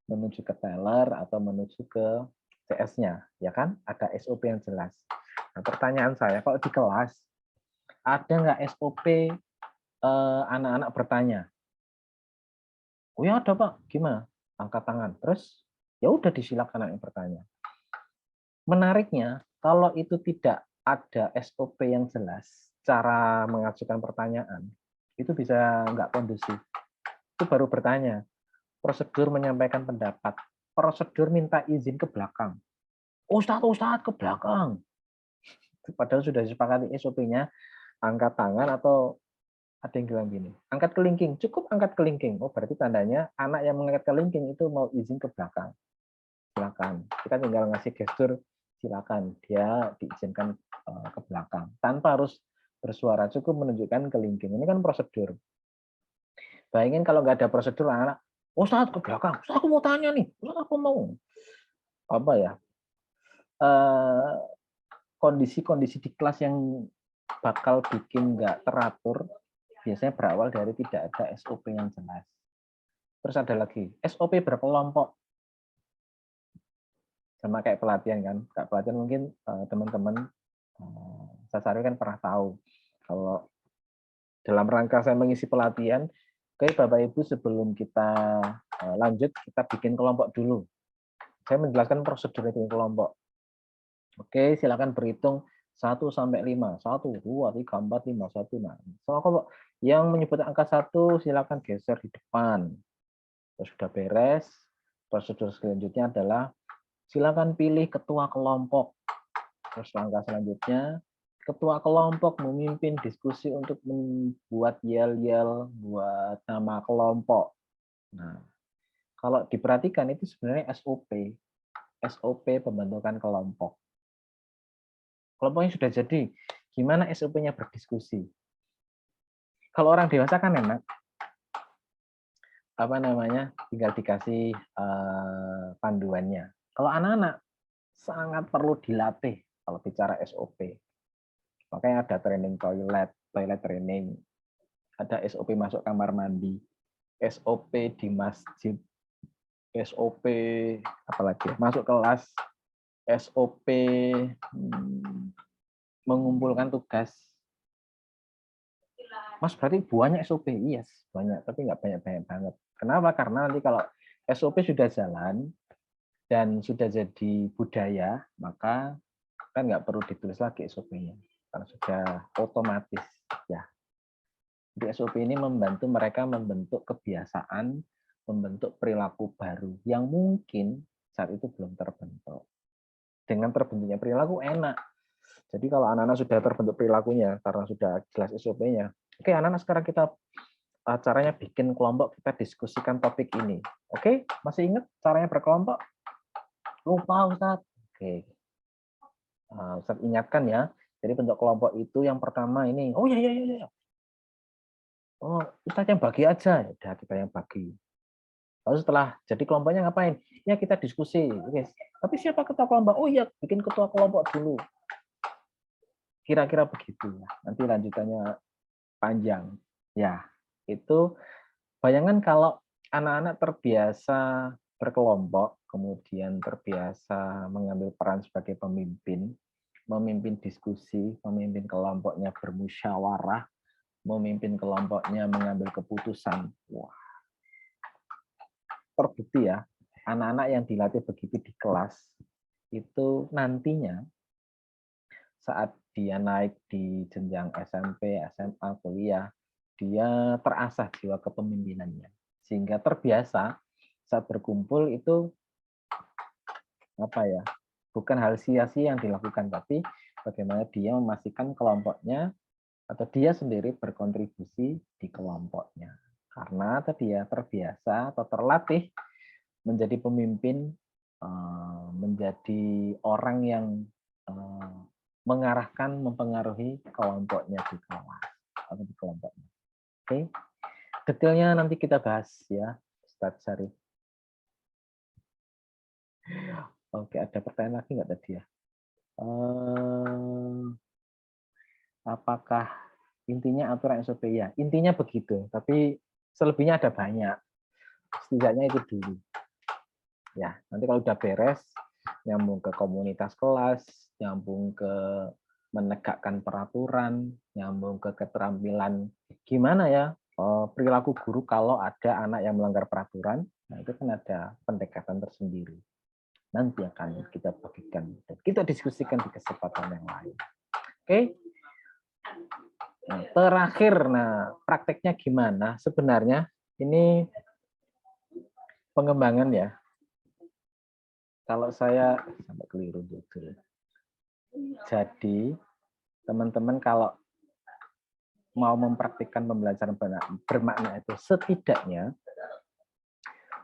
menuju ke teller atau menuju ke CS-nya, ya kan? Ada SOP yang jelas. Nah, pertanyaan saya, kalau di kelas ada nggak SOP anak-anak bertanya? Oh ya ada Pak, gimana? Angkat tangan. Terus ya udah disilakan anak yang bertanya. Menariknya, kalau itu tidak ada SOP yang jelas, cara mengajukan pertanyaan, itu bisa nggak kondusif. Itu baru bertanya. Prosedur menyampaikan pendapat. Prosedur minta izin ke belakang. Ustadz ke belakang. Padahal sudah disepakati SOP-nya, angkat tangan atau ada yang bilang gini, angkat kelingking, cukup angkat kelingking. Oh, berarti tandanya anak yang mengangkat kelingking itu mau izin ke belakang. Silakan. Kita tinggal ngasih gestur, silakan. Dia diizinkan ke belakang. Tanpa harus bersuara, cukup menunjukkan kelingking. Ini kan prosedur. Bayangin kalau nggak ada prosedur, anak, Ustadz ke belakang. Ustadz aku mau tanya nih. Ustadz aku mau. Apa ya? Kondisi-kondisi di kelas yang bakal bikin nggak teratur, biasanya berawal dari tidak ada SOP yang jelas. Terus ada lagi, SOP berkelompok. Sama kayak pelatihan kan. Kayak pelatihan mungkin teman-teman Sasari kan pernah tahu. Kalau dalam rangka saya mengisi pelatihan, oke Bapak Ibu sebelum kita lanjut, kita bikin kelompok dulu. Saya menjelaskan prosedur bikin kelompok. Oke, silakan berhitung 1 sampai 5. 1, 2, 3, 4, 5, 1. Nah, kalau yang menyebut angka 1 silakan geser di depan. Terus sudah beres, prosedur selanjutnya adalah silakan pilih ketua kelompok. Terus langkah selanjutnya, ketua kelompok memimpin diskusi untuk membuat yel-yel buat nama kelompok. Nah, kalau diperhatikan itu sebenarnya SOP. SOP pembentukan kelompok. Kelompoknya sudah jadi, gimana SOP-nya berdiskusi? Kalau orang dewasa kan enak, tinggal dikasih panduannya. Kalau anak-anak sangat perlu dilatih kalau bicara SOP. Makanya ada training toilet training, ada SOP masuk kamar mandi, SOP di masjid, SOP apalagi masuk kelas, SOP mengumpulkan tugas. Mas, berarti banyak SOP? Yes, banyak, tapi nggak banyak-banyak banget. Kenapa? Karena nanti kalau SOP sudah jalan dan sudah jadi budaya, maka kan nggak perlu ditulis lagi SOP-nya, karena sudah otomatis. Ya. Jadi SOP ini membantu mereka membentuk kebiasaan, membentuk perilaku baru yang mungkin saat itu belum terbentuk. Dengan terbentuknya perilaku enak. Jadi kalau anak-anak sudah terbentuk perilakunya, karena sudah jelas SOP-nya, oke, anak-anak sekarang kita caranya bikin kelompok, kita diskusikan topik ini. Oke, masih ingat caranya berkelompok? Lupa, Ustaz. Oke. Ustaz ingatkan ya. Jadi bentuk kelompok itu yang pertama ini. Oh iya. Oh, Ustaz yang bagi aja. Ya udah, kita yang bagi. Lalu setelah jadi kelompoknya ngapain? Ya kita diskusi. Oke. Tapi siapa ketua kelompok? Oh iya, bikin ketua kelompok dulu. Kira-kira begitu ya. Nanti lanjutannya panjang. Ya, itu bayangan kalau anak-anak terbiasa berkelompok, kemudian terbiasa mengambil peran sebagai pemimpin, memimpin diskusi, memimpin kelompoknya bermusyawarah, memimpin kelompoknya mengambil keputusan. Wah, terbukti ya, anak-anak yang dilatih begitu di kelas, itu nantinya saat dia naik di jenjang SMP, SMA, kuliah, dia terasah jiwa kepemimpinannya. Sehingga terbiasa saat berkumpul itu bukan hal sia-sia yang dilakukan, tapi bagaimana dia memastikan kelompoknya atau dia sendiri berkontribusi di kelompoknya. Karena tadi ya terbiasa atau terlatih menjadi pemimpin, menjadi orang yang mengarahkan, mempengaruhi kelompoknya di kelas atau di kelompoknya. Oke, detailnya nanti kita bahas ya, Ustadz Syarif. Oke, ada pertanyaan lagi nggak tadi ya? Apakah intinya aturan SOP ya? Intinya begitu, tapi selebihnya ada banyak. Setidaknya itu dulu. Ya, nanti kalau udah beres, nyambung ke komunitas kelas, nyambung ke menegakkan peraturan, nyambung ke keterampilan gimana ya perilaku guru kalau ada anak yang melanggar peraturan. Nah, itu kan ada pendekatan tersendiri. Nanti akan kita bagikan dan kita diskusikan di kesempatan yang lain. Oke. Nah, terakhir, prakteknya gimana? Sebenarnya ini pengembangan ya. Kalau saya sampai keliru judul. Jadi teman-teman kalau mau mempraktikkan pembelajaran bermakna itu setidaknya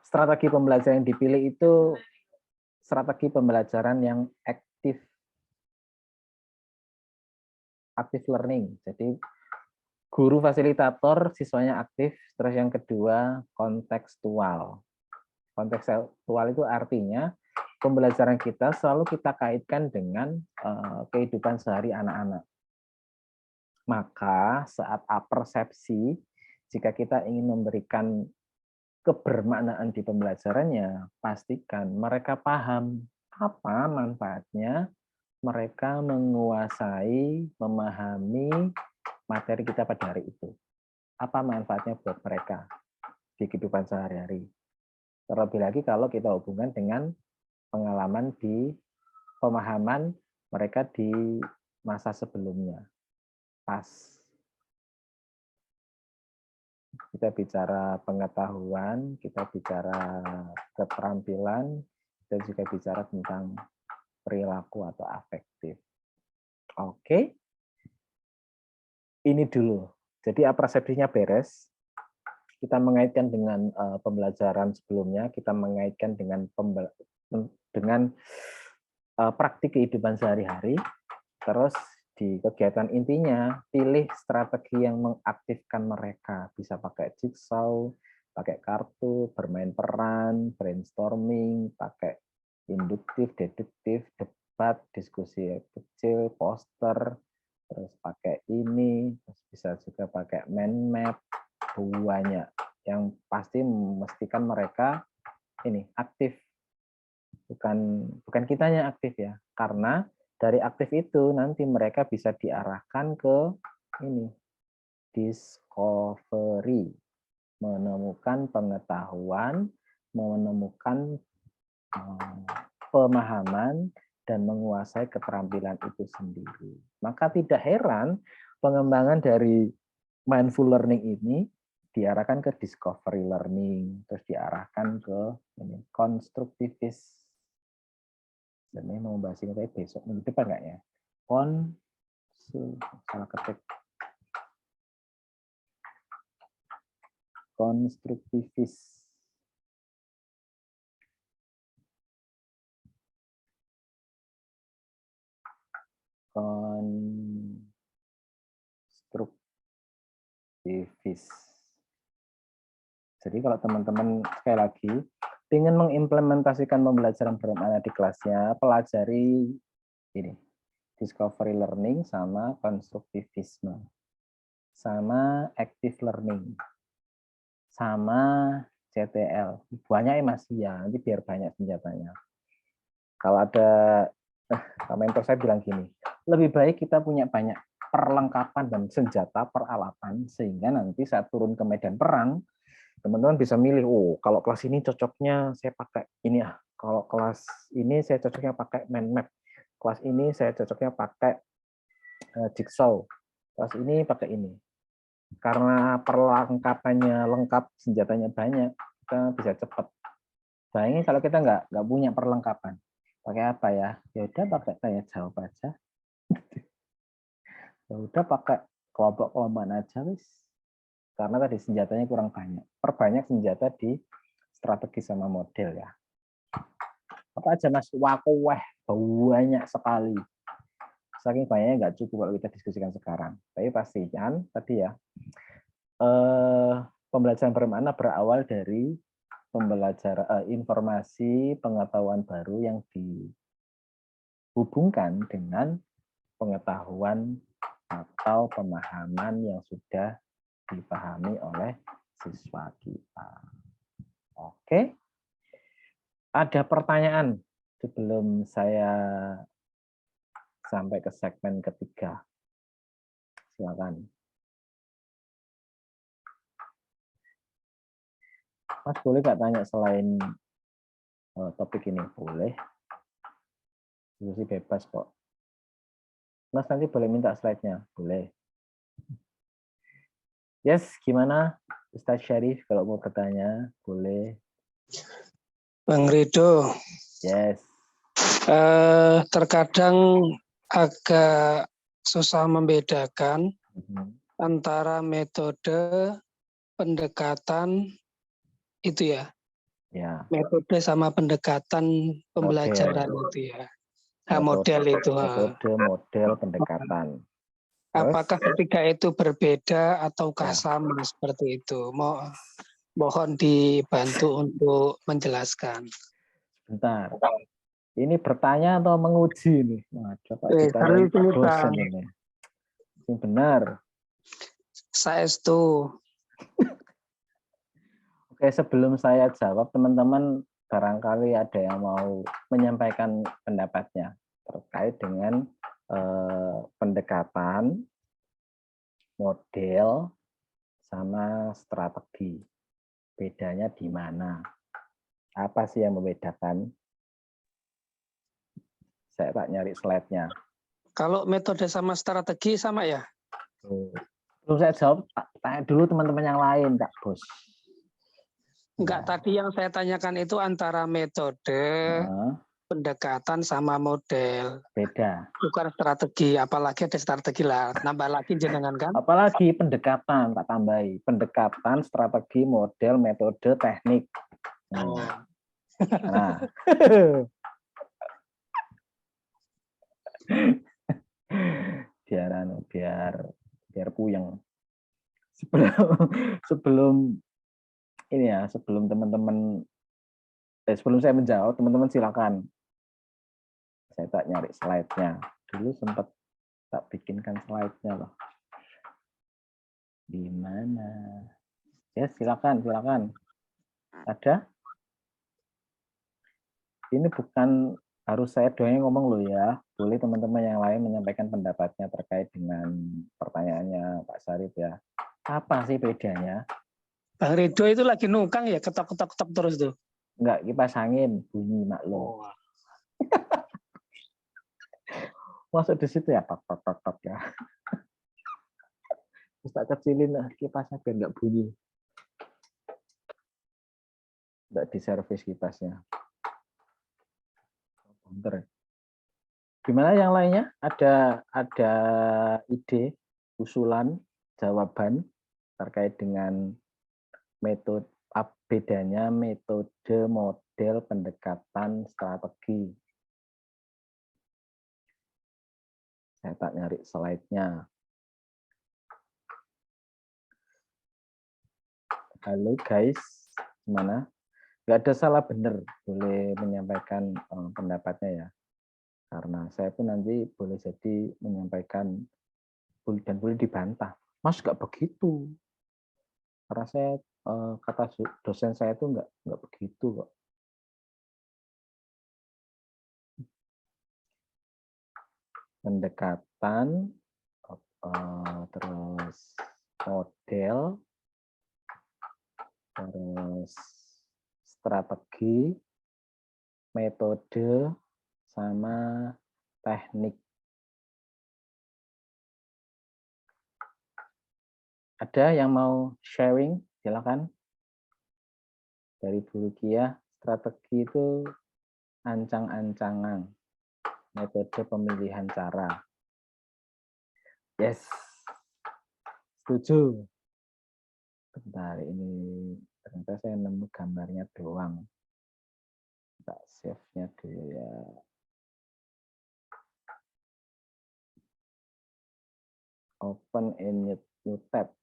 strategi pembelajaran yang dipilih itu strategi pembelajaran yang active learning. Jadi guru fasilitator, siswanya aktif. Terus yang kedua kontekstual. Kontekstual itu artinya pembelajaran kita selalu kita kaitkan dengan kehidupan sehari anak-anak. Maka saat apersepsi, jika kita ingin memberikan kebermaknaan di pembelajarannya, pastikan mereka paham apa manfaatnya mereka menguasai, memahami materi kita pada hari itu. Apa manfaatnya buat mereka di kehidupan sehari-hari. Terlebih lagi kalau kita hubungkan dengan pengalaman di pemahaman mereka di masa sebelumnya. Pas kita bicara pengetahuan, kita bicara keterampilan, kita juga bicara tentang perilaku atau afektif. Oke. Ini dulu. Jadi apersepsinya beres. kita mengaitkan dengan pembelajaran sebelumnya, kita mengaitkan dengan praktik kehidupan sehari-hari. Terus di kegiatan intinya, pilih strategi yang mengaktifkan mereka. Bisa pakai jigsaw, pakai kartu, bermain peran, brainstorming, pakai induktif, deduktif, debat, diskusi kecil, poster, terus pakai ini, terus bisa juga pakai mind map, banyak. Yang pasti memastikan mereka ini aktif. Bukan kitanya aktif ya, karena dari aktif itu nanti mereka bisa diarahkan ke ini discovery, menemukan pengetahuan, menemukan pemahaman, dan menguasai keterampilan itu sendiri. Maka tidak heran pengembangan dari mindful learning ini diarahkan ke discovery learning, terus diarahkan ke ini konstruktivis. Dan ini mau bahas ini besok minggu depan nggak ya? Salah ketik. Konstruktivis. Konstruktivis. Jadi kalau teman-teman sekali lagi ingin mengimplementasikan pembelajaran bermakna di kelasnya, pelajari ini discovery learning sama konstruktivisme, sama active learning, sama CTL. Banyak ya Mas ya, nanti biar banyak senjatanya. Kalau ada mentor saya bilang gini, lebih baik kita punya banyak perlengkapan dan senjata peralatan sehingga nanti saat turun ke medan perang teman-teman bisa milih, oh kalau kelas ini cocoknya saya pakai ini ya, kalau kelas ini saya cocoknya pakai mind map, kelas ini saya cocoknya pakai jigsaw, kelas ini pakai ini. Karena perlengkapannya lengkap, senjatanya banyak, kita bisa cepat. Bayangin kalau kita nggak punya perlengkapan, pakai apa ya? Ya udah pakai tanya jawab aja. Ya udah pakai kelompok-kelompokan aja wis. Karena tadi senjatanya kurang banyak. Perbanyak senjata di strategi sama model ya. Apa aja Mas? Wah, banyak sekali. Saking banyaknya nggak cukup kalau kita diskusikan sekarang. Tapi pastikan tadi ya, pembelajaran bermakna berawal dari pembelajaran informasi pengetahuan baru yang dihubungkan dengan pengetahuan atau pemahaman yang sudah dipahami oleh siswa kita. Oke, ada pertanyaan sebelum saya sampai ke segmen ketiga? Silakan. Mas boleh nggak tanya selain topik ini? Boleh. Diskusi bebas kok. Mas nanti boleh minta slide-nya? Boleh. Yes, gimana Ustaz Syarif kalau mau bertanya? Boleh. Bang Rido, Yes. Terkadang agak susah membedakan antara metode pendekatan itu ya, metode sama pendekatan pembelajaran model. Itu ya, model itu. Model pendekatan. Apakah ketiga itu berbeda ataukah sama seperti itu? Mohon dibantu untuk menjelaskan. Sebentar. Ini bertanya atau menguji nih? Nah, coba kita dosen ini. Yang benar. Saya itu. Oke, sebelum saya jawab, teman-teman barangkali ada yang mau menyampaikan pendapatnya terkait dengan pendekatan, model, sama strategi. Bedanya di mana? Apa sih yang membedakan? Saya tak nyari slide-nya. Kalau metode sama strategi sama ya? Belum saya jawab, tanya dulu teman-teman yang lain, Kak Bos. Enggak, tadi yang saya tanyakan itu antara metode pendekatan sama model. Beda. Bukan strategi, apalagi ada strategi lah. Nambah lagi jenengan kan? Apalagi pendekatan, tak tambahi. Pendekatan, strategi, model, metode, teknik. Oh. Nah. biar puyeng. Sebelum ini ya, sebelum teman-teman sebelum saya menjawab, teman-teman silakan. Saya tak nyari slide-nya. Dulu sempat tak bikinkan slide-nya loh. Di mana? Ya, silakan. Ada? Ini bukan harus saya doang yang ngomong loh ya. Boleh teman-teman yang lain menyampaikan pendapatnya terkait dengan pertanyaannya Pak Sarip ya. Apa sih bedanya? Bang Ridho itu lagi nungkang ya, ketok-ketok terus tuh. Enggak, kipas angin, bunyi maklum. Oh. Masuk di situ ya, tok ya. Terus tak kecilin kipasnya biar enggak bunyi. Enggak diservis kipasnya. Bentar. Gimana yang lainnya? Ada ide, usulan, jawaban terkait dengan metode bedanya metode, model, pendekatan, strategi. Saya tak nyari slide-nya. Halo guys, gimana? Nggak ada salah benar, boleh menyampaikan pendapatnya ya. Karena saya pun nanti boleh jadi menyampaikan dan boleh dibantah. Mas nggak begitu. Karena saya kata dosen saya itu nggak begitu kok. Pendekatan, terus model, terus strategi, metode, sama teknik. Ada yang mau sharing? Silakan. Dari Bu Rukiah, strategi itu ancang-ancangan. Metode pemilihan cara. Yes. Setuju. Bentar, ini ternyata saya nemu gambarnya doang. Tak save-nya dulu ya. Open in new tab.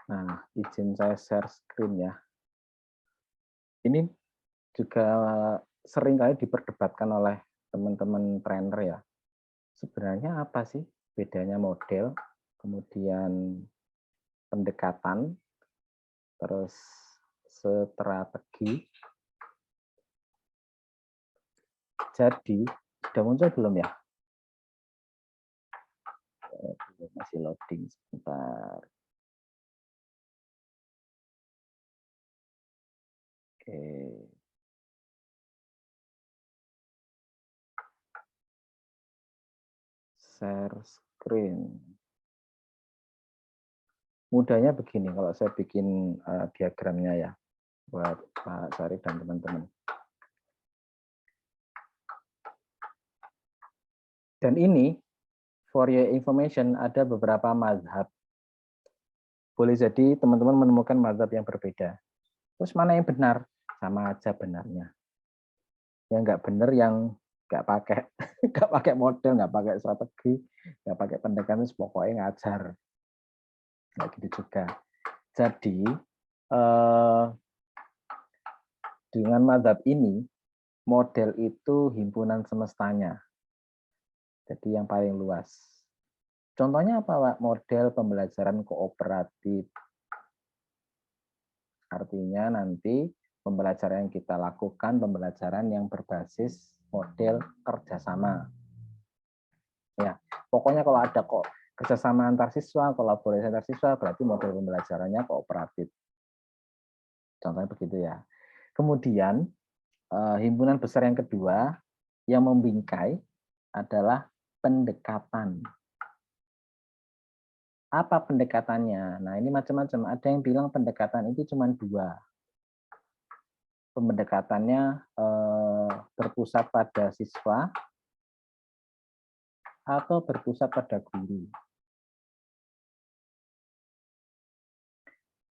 Nah, izin saya share screen ya. Ini juga seringkali diperdebatkan oleh teman-teman trainer ya. Sebenarnya apa sih bedanya model, kemudian pendekatan, terus strategi. Jadi, sudah muncul belum ya? Masih loading sebentar. Oke. Share screen. Mudahnya begini kalau saya bikin diagramnya ya buat Pak Sarif dan teman-teman. Dan ini for your information ada beberapa mazhab. Boleh jadi teman-teman menemukan mazhab yang berbeda. Terus mana yang benar? Sama aja benarnya. Yang nggak benar yang nggak pakai model, nggak pakai strategi, nggak pakai pendekatan, pokoknya ngajar. Nggak gitu juga. Jadi dengan mazhab ini model itu himpunan semestanya. Jadi yang paling luas. Contohnya apa, Pak? Model pembelajaran kooperatif. Artinya nanti pembelajaran yang kita lakukan, pembelajaran yang berbasis model kerjasama. Ya, pokoknya kalau ada kok kerjasama antar siswa, kolaborasi antar siswa, berarti model pembelajarannya kooperatif. Contohnya begitu ya. Kemudian himpunan besar yang kedua yang membingkai adalah pendekatan. Apa pendekatannya? Nah, ini macam-macam. Ada yang bilang pendekatan itu cuma dua. Pendekatannya berpusat pada siswa atau berpusat pada guru.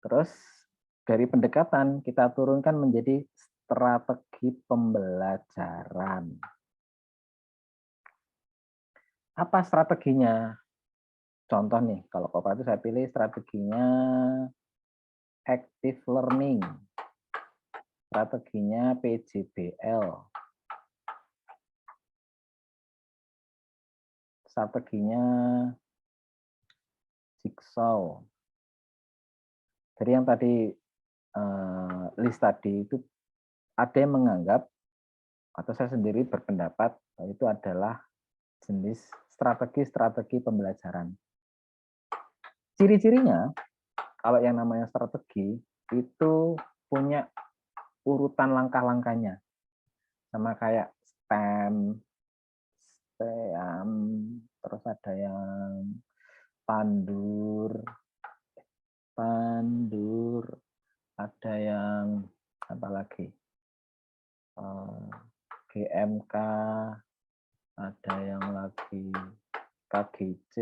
Terus dari pendekatan kita turunkan menjadi strategi pembelajaran. Apa strateginya? Contoh nih, kalau kooperatif saya pilih strateginya active learning. Strateginya PJBL. Strateginya Jigsaw. Jadi yang tadi list tadi itu ada yang menganggap atau saya sendiri berpendapat itu adalah jenis strategi-strategi pembelajaran. Ciri-cirinya kalau yang namanya strategi itu punya urutan langkah-langkahnya. Sama kayak STEM, terus ada yang pandur, ada yang apa lagi? GMK, ada yang lagi KGC,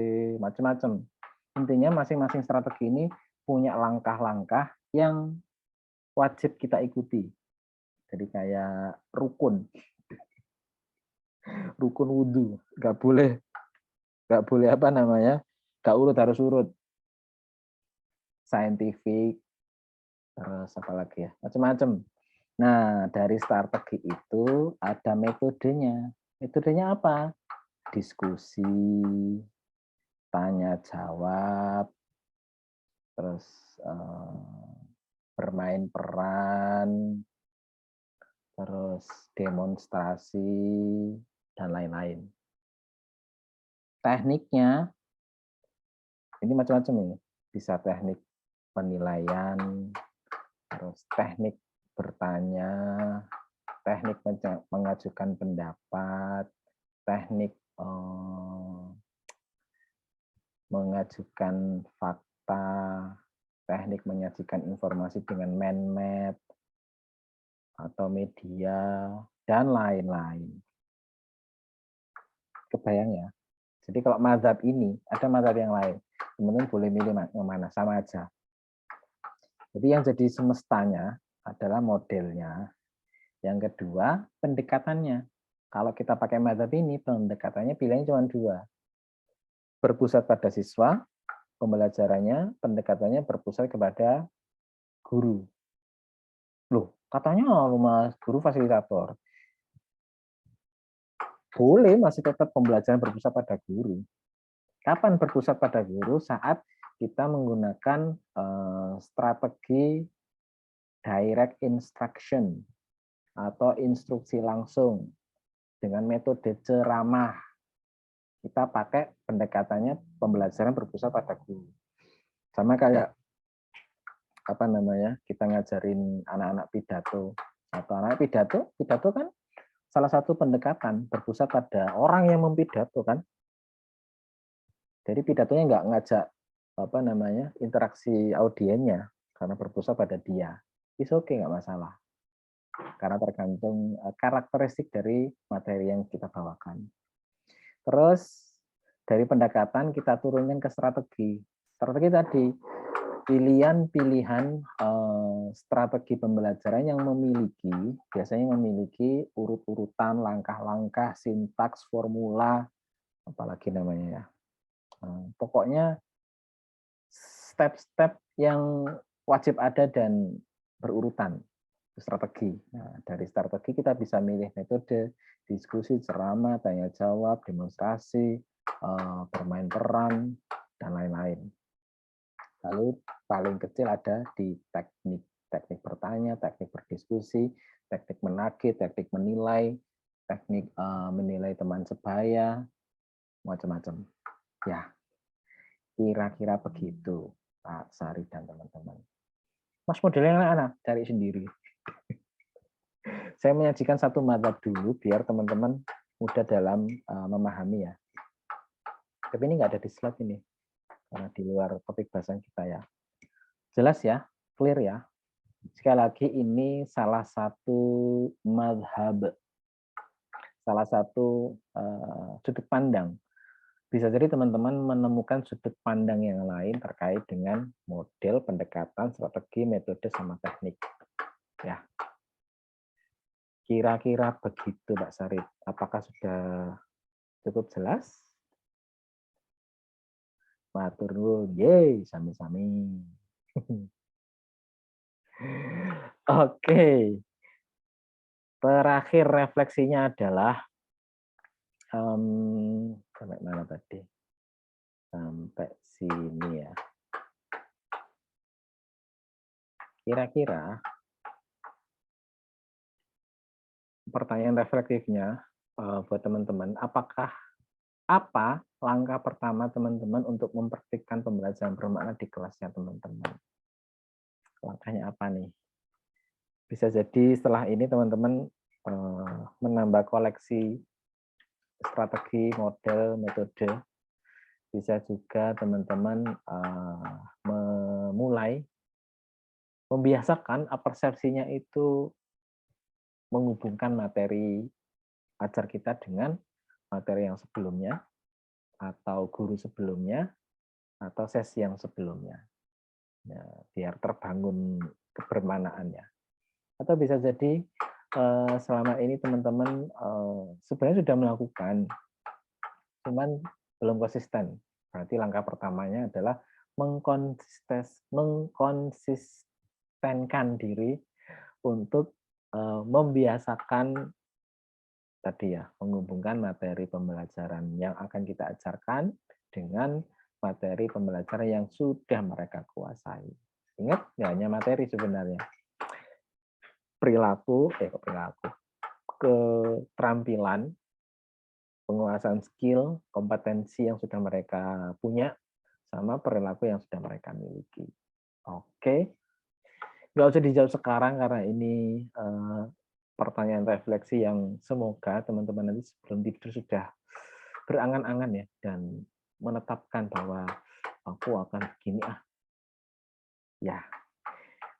macam-macam. Intinya masing-masing strategi ini punya langkah-langkah yang wajib kita ikuti. Jadi kayak rukun wudhu, nggak boleh apa namanya, nggak urut, harus urut. Scientific, terus apa lagi ya, macam-macam. Nah, dari strategi itu ada metodenya. Metodenya apa? Diskusi, tanya jawab, terus bermain peran, terus demonstrasi, dan lain-lain. Tekniknya ini macam-macam ini. Bisa teknik penilaian, terus teknik bertanya, teknik mengajukan pendapat, teknik mengajukan fakta, teknik menyajikan informasi dengan mind map atau media, dan lain-lain. Kebayang ya? Jadi kalau mazhab ini, ada mazhab yang lain. Teman-teman boleh milih yang mana, sama aja. Jadi yang jadi semestanya adalah modelnya. Yang kedua, pendekatannya. Kalau kita pakai mazhab ini, pendekatannya pilihannya cuma dua. Berpusat pada siswa, pembelajarannya, pendekatannya berpusat kepada guru. Loh, katanya Mas guru fasilitator. Boleh, masih tetap pembelajaran berpusat pada guru. Kapan berpusat pada guru? Saat kita menggunakan strategi direct instruction atau instruksi langsung dengan metode ceramah. Kita pakai pendekatannya pembelajaran berpusat pada guru. Sama kayak apa namanya, kita ngajarin anak-anak pidato atau anak pidato kan salah satu pendekatan berpusat pada orang yang mempidato kan. Jadi pidatonya nggak ngajak apa namanya interaksi audiennya karena berpusat pada dia. It's okay, nggak masalah. Karena tergantung karakteristik dari materi yang kita bawakan. Terus dari pendekatan kita turunkan ke strategi. Strategi tadi pilihan-pilihan strategi pembelajaran yang biasanya memiliki urut-urutan, langkah-langkah, sintaks, formula, apalagi namanya ya. Pokoknya step-step yang wajib ada dan berurutan. Strategi. Nah, dari strategi kita bisa milih metode, diskusi, ceramah, tanya jawab, demonstrasi, bermain peran, dan lain-lain. Lalu paling kecil ada di teknik. Teknik bertanya, teknik berdiskusi, teknik menagih, teknik menilai, teknik menilai teman sebaya, macam-macam. Ya, kira-kira begitu, Pak Sari dan teman-teman. Mas modelnya anak cari sendiri. Saya menyajikan satu mazhab dulu biar teman-teman mudah dalam memahami ya. Tapi ini nggak ada di slide ini. karena di luar topik bahasan kita ya. Jelas ya, clear ya. Sekali lagi ini salah satu madhab, salah satu sudut pandang. Bisa jadi teman-teman menemukan sudut pandang yang lain terkait dengan model, pendekatan, strategi, metode, sama teknik. Ya, kira-kira begitu, Pak Sarip. Apakah sudah cukup jelas? Matur nuwun, yeay, sami-sami. Oke, terakhir refleksinya adalah sampai mana tadi? Sampai sini ya. Kira-kira pertanyaan reflektifnya buat teman-teman, apa langkah pertama teman-teman untuk mempraktikkan pembelajaran bermakna di kelasnya teman-teman? Langkahnya apa nih? Bisa jadi setelah ini teman-teman menambah koleksi strategi, model, metode. Bisa juga teman-teman memulai membiasakan persepsinya itu menghubungkan materi ajar kita dengan materi yang sebelumnya, atau guru sebelumnya, atau sesi yang sebelumnya. Ya, biar terbangun kebermanaannya. Atau bisa jadi selama ini teman-teman sebenarnya sudah melakukan, cuman belum konsisten. Berarti langkah pertamanya adalah mengkonsistenkan diri untuk membiasakan tadi ya, menghubungkan materi pembelajaran yang akan kita ajarkan dengan materi pembelajaran yang sudah mereka kuasai. Ingat, nggak hanya materi sebenarnya. Keterampilan, penguasaan skill, kompetensi yang sudah mereka punya, sama perilaku yang sudah mereka miliki. Oke, nggak usah dijawab sekarang karena ini pertanyaan refleksi yang semoga teman-teman nanti sebelum tidur sudah berangan-angan ya, dan menetapkan bahwa aku akan begini ya.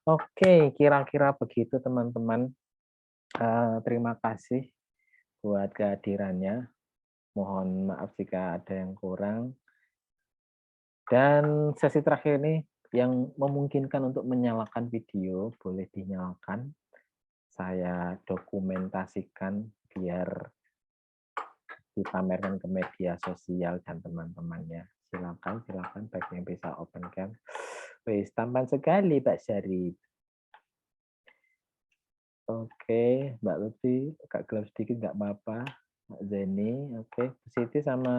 Oke, kira-kira begitu teman-teman. Terima kasih buat kehadirannya. Mohon maaf jika ada yang kurang. Dan sesi terakhir ini yang memungkinkan untuk menyalakan video, boleh dinyalakan. Saya dokumentasikan biar dipamerkan ke media sosial dan teman-temannya. Silakan, baik yang bisa open cam. Wis, tampan sekali Pak Syarif. Oke, Mbak Lutfi, agak gelap sedikit nggak apa-apa. Mbak Zeni, oke. Bu Siti sama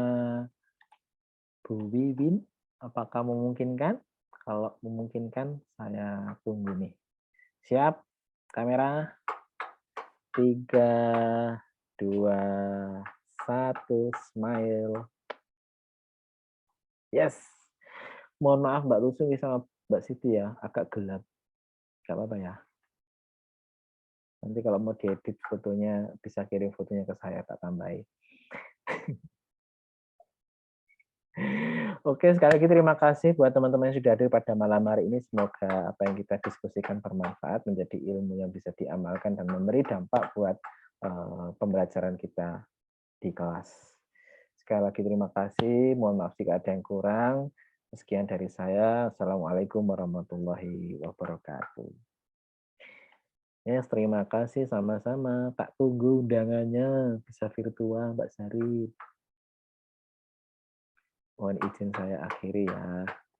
Bu Wiwin, apakah memungkinkan? Kalau memungkinkan, saya tunggu nih. Siap, kamera. 3, 2, 1, smile. Yes. Mohon maaf Mbak Lutfi sama Mbak Siti ya, agak gelap. Nggak apa-apa ya. Nanti kalau mau diedit fotonya, bisa kirim fotonya ke saya, tak tambahin. Oke, sekali lagi terima kasih buat teman-teman yang sudah hadir pada malam hari ini. Semoga apa yang kita diskusikan bermanfaat, menjadi ilmu yang bisa diamalkan dan memberi dampak buat pembelajaran kita di kelas. Sekali lagi terima kasih. Mohon maaf jika ada yang kurang. Sekian dari saya. Assalamualaikum warahmatullahi wabarakatuh. Yes, terima kasih sama-sama. Tak tunggu undangannya bisa virtual, Mbak Sari. Mohon izin saya akhiri ya.